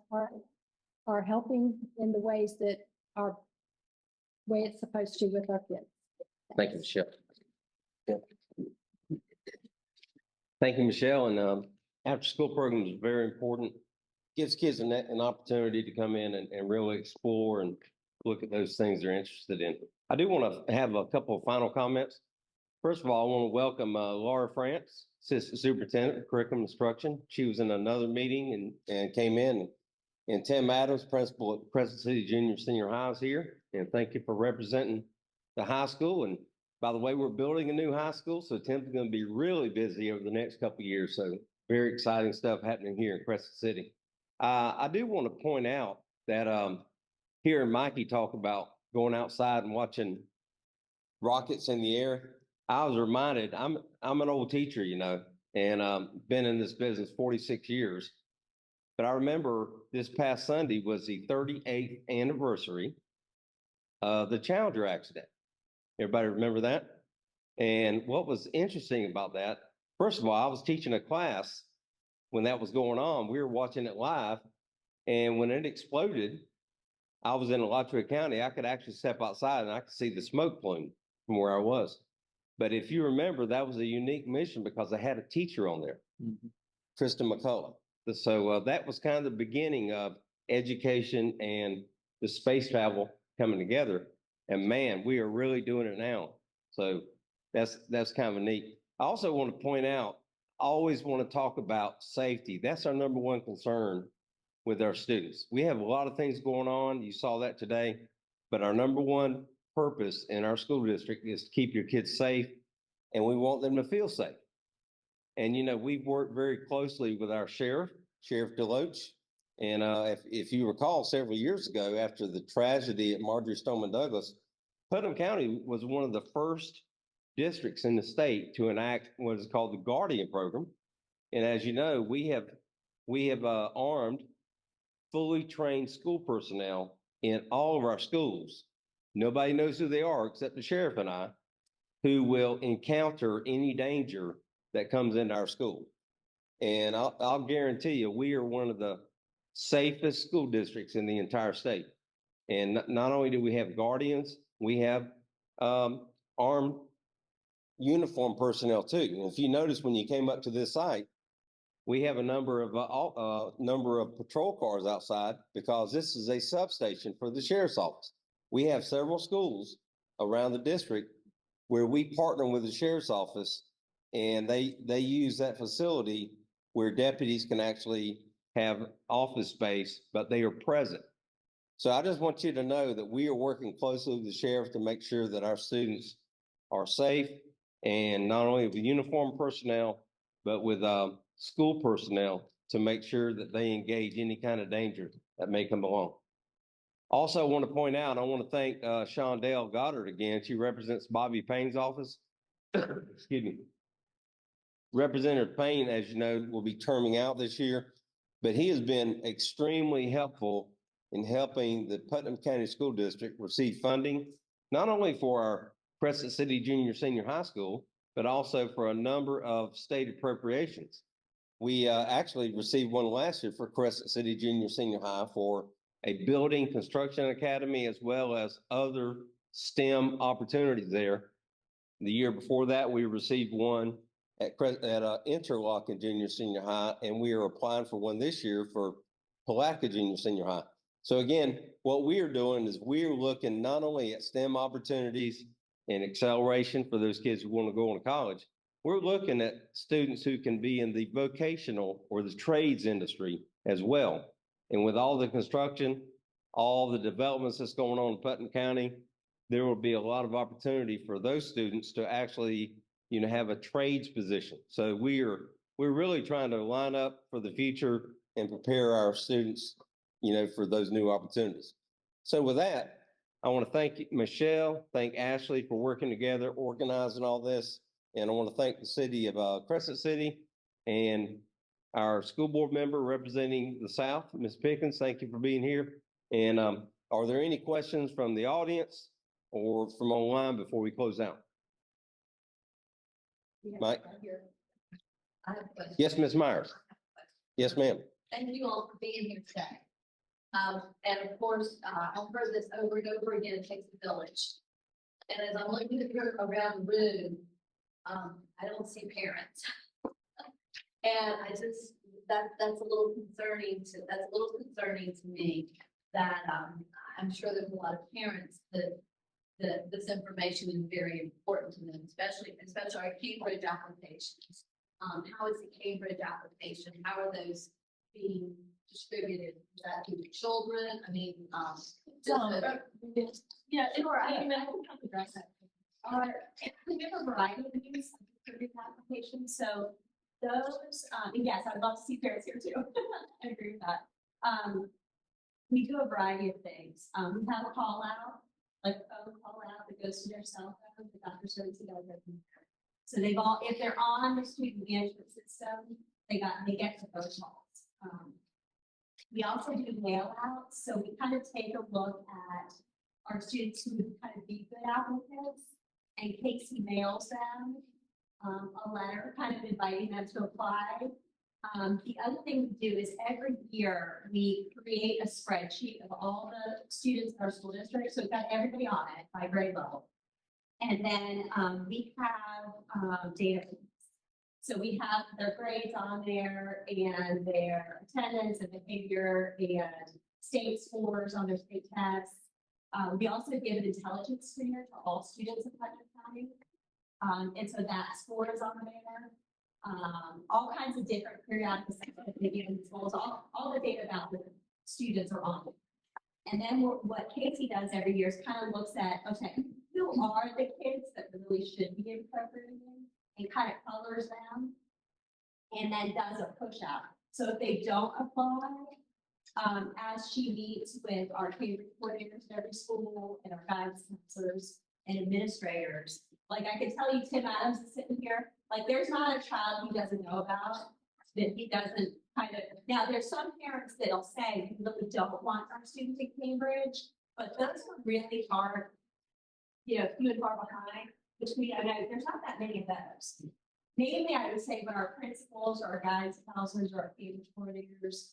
helping in the ways that are way it's supposed to with our kids. Thank you, Michelle. Thank you, Michelle. And after-school program is very important. Gives kids an opportunity to come in and really explore and look at those things they're interested in. I do want to have a couple of final comments. First of all, I want to welcome Laura France, Assistant Superintendent of Curriculum Instruction. She was in another meeting and came in. And Tim Adams, Principal at Crescent City Junior Senior High, is here. And thank you for representing the high school. And by the way, we're building a new high school, so Tim's going to be really busy over the next couple of years. So very exciting stuff happening here in Crescent City. I do want to point out that hearing Mikey talk about going outside and watching rockets in the air, I was reminded, I'm an old teacher, and been in this business 46 years. But I remember this past Sunday was the 38th anniversary of the Challenger accident. Everybody remember that? And what was interesting about that, first of all, I was teaching a class when that was going on. We were watching it live. And when it exploded, I was in Alachua County. I could actually step outside and I could see the smoke plume from where I was. But if you remember, that was a unique mission because I had a teacher on there, Kristen McCullough. So that was kind of the beginning of education and the space travel coming together. And man, we are really doing it now. So that's kind of neat. I also want to point out, I always want to talk about safety. That's our number one concern with our students. We have a lot of things going on. You saw that today, but our number one purpose in our school district is to keep your kids safe, and we want them to feel safe. And, we've worked very closely with our Sheriff Deloach. And if you recall, several years ago, after the tragedy at Marjorie Stoneman Douglas, Putnam County was one of the first districts in the state to enact what is called the Guardian Program. And as you know, we have armed, fully trained school personnel in all of our schools. Nobody knows who they are except the sheriff and I, who will encounter any danger that comes into our school. And I'll guarantee you, we are one of the safest school districts in the entire state. And not only do we have guardians, we have armed uniform personnel too. And if you notice when you came up to this site, we have a number of patrol cars outside because this is a substation for the sheriff's office. We have several schools around the district where we partner with the sheriff's office, and they use that facility where deputies can actually have office space, but they are present. So I just want you to know that we are working closely with the sheriff to make sure that our students are safe, and not only with uniform personnel, but with school personnel to make sure that they engage any kind of danger that may come along. Also, I want to point out, I want to thank Shondell Goddard again. She represents Bobby Payne's office. Excuse me. Representative Payne, as you know, will be terming out this year, but he has been extremely helpful in helping the Putnam County School District receive funding, not only for our Crescent City Junior Senior High School, but also for a number of state appropriations. We actually received one last year for Crescent City Junior Senior High for a building construction academy, as well as other STEM opportunities there. The year before that, we received one at Interlochen Junior Senior High, and we are applying for one this year for Palatka Junior Senior High. So again, what we are doing is we're looking not only at STEM opportunities and acceleration for those kids who want to go on to college, we're looking at students who can be in the vocational or the trades industry as well. And with all the construction, all the developments that's going on in Putnam County, there will be a lot of opportunity for those students to actually, have a trades position. So we're really trying to line up for the future and prepare our students, for those new opportunities. So with that, I want to thank Michelle, thank Ashley for working together, organizing all this. And I want to thank the city of Crescent City and our school board member representing the South, Ms. Pickens. Thank you for being here. And are there any questions from the audience or from online before we close out? Mike? Yes, Ms. Myers. Yes, ma'am. Thank you all for being here today. And of course, I've heard this over and over again, it takes a village. And as I'm looking around the room, I don't see parents. And that's a little concerning to me that I'm sure there's a lot of parents that this information is very important to them, especially our Cambridge applications. How is the Cambridge application? How are those being distributed? Is that to the children? I mean, yeah, sure. I can address that. We have a variety of these applications. So those, and yes, I'd love to see parents here too. I agree with that. We do a variety of things. We have a call out, like a phone call out that goes to their cell phone. The Dr. Service does it. So they've all, if they're on the student management system, they get to those calls. We also do mail outs. So we kind of take a look at our students who would kind of be good applicants, and Casey mails them a letter kind of inviting them to apply. The other thing we do is every year we create a spreadsheet of all the students in our school district. So we've got everybody on it by grade level. And then we have data points. So we have their grades on there and their attendance and behavior and state scores on their state tests. We also give an intelligence screener to all students in Putnam County. And so that score is on there. All kinds of different periodic assessments that they give in schools, all the data about the students are on there. And then what Casey does every year is kind of looks at, okay, who are the kids that really should be in program and kind of colors them. and then does a push out. So if they don't apply, as she meets with our Cambridge coordinators at every school and our guidance counselors and administrators, like I can tell you, Tim Adams is sitting here, like there's not a child he doesn't know about that he doesn't kind of, now there's some parents that'll say, we really don't want our students in Cambridge, but those are really hard, few and far behind, between, I know there's not that many of those. Mainly, I would say when our principals or our guidance counselors or our Cambridge coordinators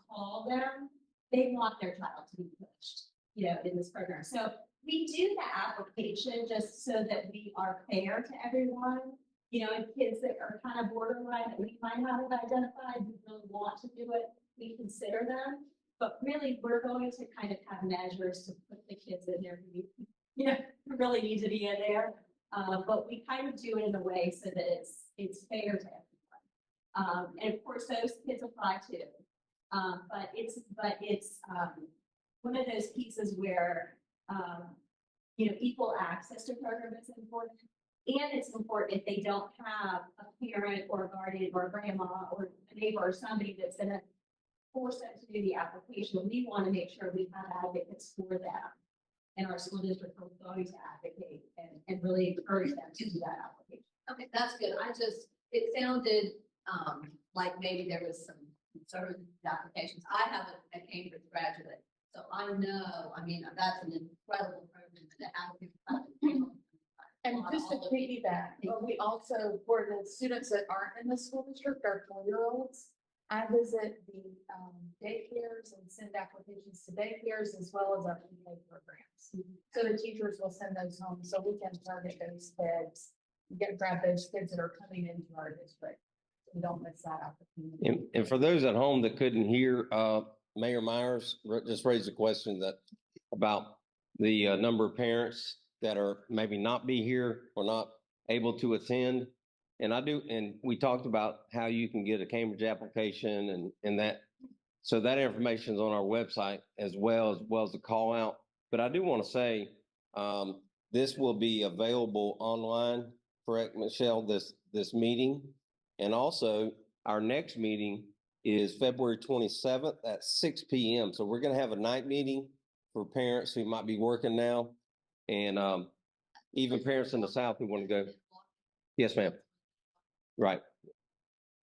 call them, they want their child to be pushed, in this program. So we do the application just so that we are fair to everyone, and kids that are kind of borderline that we might not have identified, we really want to do it, we consider them. But really, we're going to kind of have measures to put the kids in there who really need to be in there. But we kind of do it in a way so that it's fair to everyone. And of course, those kids apply too. But it's one of those pieces where, equal access to program is important. And it's important if they don't have a parent or a guardian or a grandma or a neighbor or somebody that's going to force them to do the application. We want to make sure we have advocates for them. And our school district are going to advocate and really encourage them to do that application. Okay, that's good. It sounded like maybe there was some concern with the applications. I have a Cambridge graduate, so I know, that's an incredible program that advocates. And just to piggyback, we also, for the students that aren't in the school district, our 4-year-olds, I visit the daycares and send applications to daycares as well as our PA programs. So the teachers will send those home so we can target those kids, grab those kids that are coming into our district. We don't miss that opportunity. And for those at home that couldn't hear, Mayor Myers just raised a question about the number of parents that are maybe not be here or not able to attend. And we talked about how you can get a Cambridge application and that. So that information is on our website as well as the call out. But I do want to say, this will be available online, correct, Michelle, this meeting. And also our next meeting is February 27th at 6 p.m. So we're going to have a night meeting for parents who might be working now. And even parents in the South who want to go. Yes, ma'am. Right.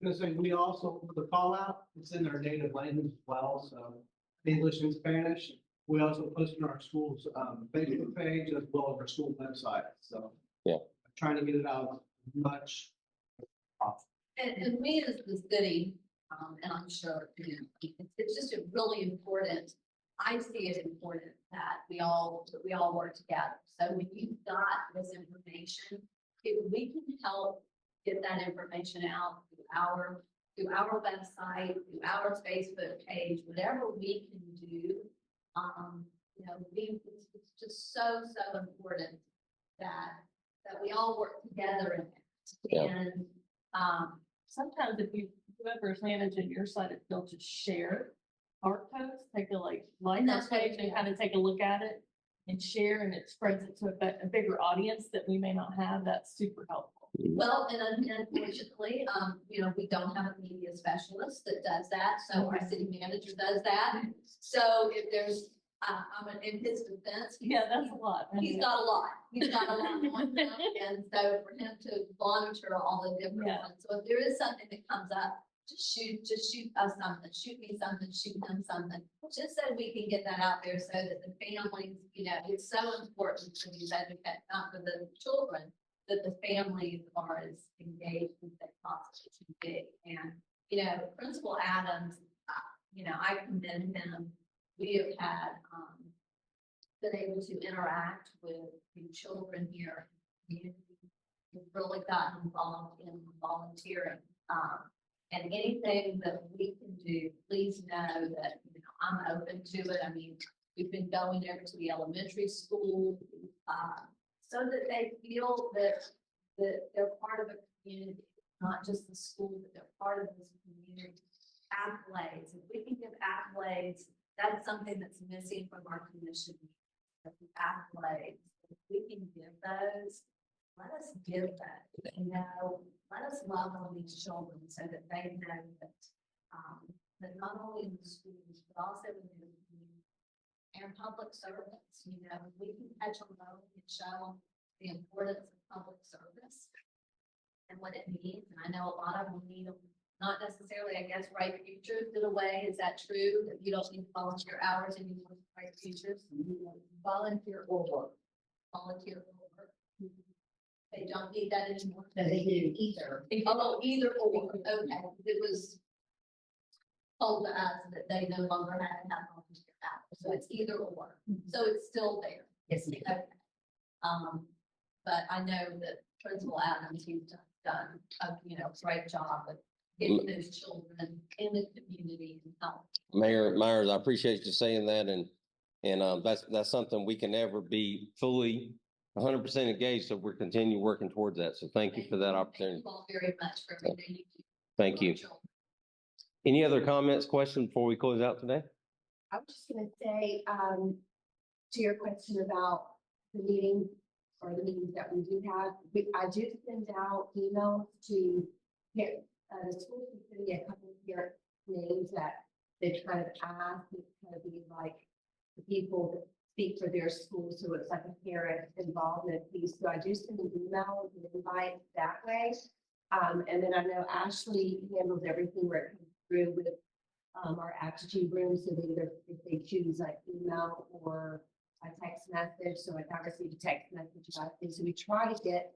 We also, the call out, it's in our native language as well, so English and Spanish. We also post on our school's Facebook page as well as our school website. So yeah, trying to get it out much. And we as the city, and I'm sure it's just really important. I see it important that we all work together. So when you've got this information, if we can help get that information out through our website, through our Facebook page, whatever we can do, it's just so important that we all work together in that. Yeah. And Sometimes if whoever's managing your site, they'll just share our posts, take a like our page and kind of take a look at it and share, and it spreads it to a bigger audience that we may not have. That's super helpful. Well, and unfortunately, we don't have a media specialist that does that. So our city manager does that. So if there's, in his defense, that's a lot. He's got a lot. He's got a lot going on. And so for him to monitor all the different ones. So if there is something that comes up, just shoot us something, shoot me something, shoot him something, just so we can get that out there so that the families, it's so important for these educators, not for the children, that the families are as engaged as they possibly can be. And, Principal Adams, I commend him. We have had, been able to interact with the children here. We've really gotten involved in volunteering. And anything that we can do, please know that I'm open to it. We've been going over to the elementary school so that they feel that they're part of a community, not just the school, but they're part of this community. Accolades. If we can give accolades, that's something that's missing from our commission. Accolades. If we can give those, let us give that, let us love on these children so that they know that, that not only in the schools, but also in the community and public servants, we can catch them low and show them the importance of public service and what it means. And I know a lot of them need them, not necessarily, I guess, write futures in a way. Is that true? That you don't need volunteer hours and you want to write futures? Volunteer or work. Volunteer or work. They don't need that anymore. No, they do either. Oh, either or. Okay. It was told to us that they no longer had to have volunteer hours. So it's either or. So it's still there. Yes, ma'am. Okay. But I know that Principal Adams, he's done a, great job of getting those children in the community and help. Mayor Myers, I appreciate you saying that, and that's something we can never be fully 100% engaged, so we're continue working towards that. So thank you for that opportunity. Thank you all very much for everything you do. Thank you. Any other comments, questions before we close out today? I was just gonna say, to your question about the meeting or the meetings that we do have, I do send out emails to the school committee, a couple of parent names that they kind of ask, it's kind of be like the people that speak for their school, so it's like a parent involvement piece. So I do send an email and invite that way. And then I know Ashley handles everything where it comes through with our aptitude room, so they either, if they choose like email or a text message. So if I receive a text message about things, so we try to get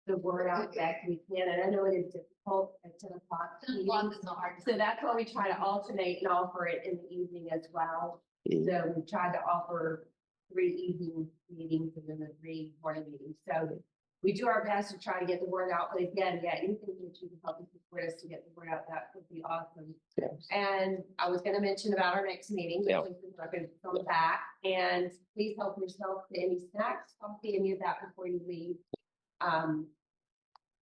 the word out that we can. And I know it is difficult at 10 o'clock. 10 o'clock is not hard. So that's why we try to alternate and offer it in the evening as well. So we tried to offer 3 evening meetings and then the 3 morning meetings. So we do our best to try to get the word out. But again, anything that you can help us support us to get the word out, that would be awesome. Yes. And I was going to mention about our next meeting, Yeah. which is going to come back. And please help yourself to any snacks, coffee, any of that before you leave.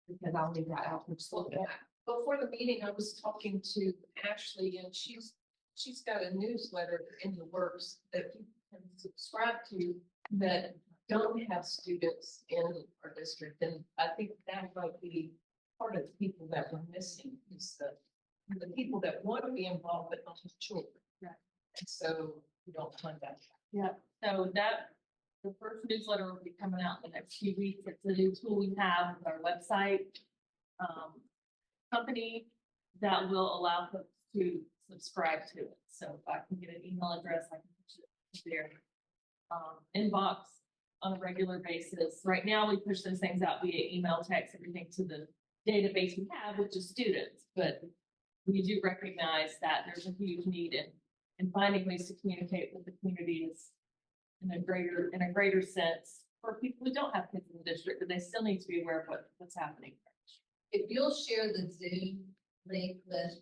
Because I'll leave that out. Before the meeting, I was talking to Ashley, and she's got a newsletter in the works that you can subscribe to that don't have students in our district. And I think that might be part of the people that we're missing, is the people that want to be involved but don't have children. Right. And so we don't fund that. Yeah. So the first newsletter will be coming out in the next few weeks. It's a new tool we have with our website company that will allow folks to subscribe to it. So if I can get an email address, I can push it to their inbox on a regular basis. Right now, we push those things out via email, text, everything to the database we have, which is students. But we do recognize that there's a huge need in finding ways to communicate with the communities in a greater sense for people who don't have kids in the district, but they still need to be aware of what's happening. If you'll share the Zoom link with us,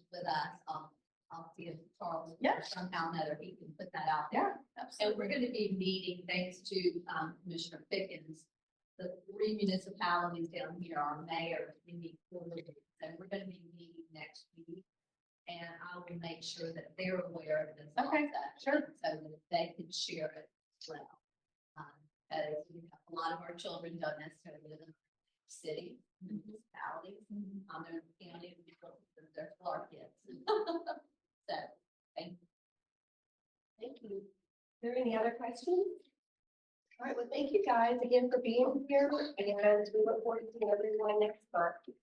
I'll see if Charles somehow or another he can put that out there. And we're going to be meeting, thanks to Commissioner Pickens, the 3 municipalities down here, our mayor, we meet quarterly, and we're going to be meeting next week. And I will make sure that they're aware of this. Okay, sure. So that they can share it as well. As a lot of our children don't necessarily live in the city, municipalities, they're in the county, they're still our kids. So, thank you. Thank you. Are there any other questions? All right, well, thank you guys again for being here, and we look forward to seeing everyone next month.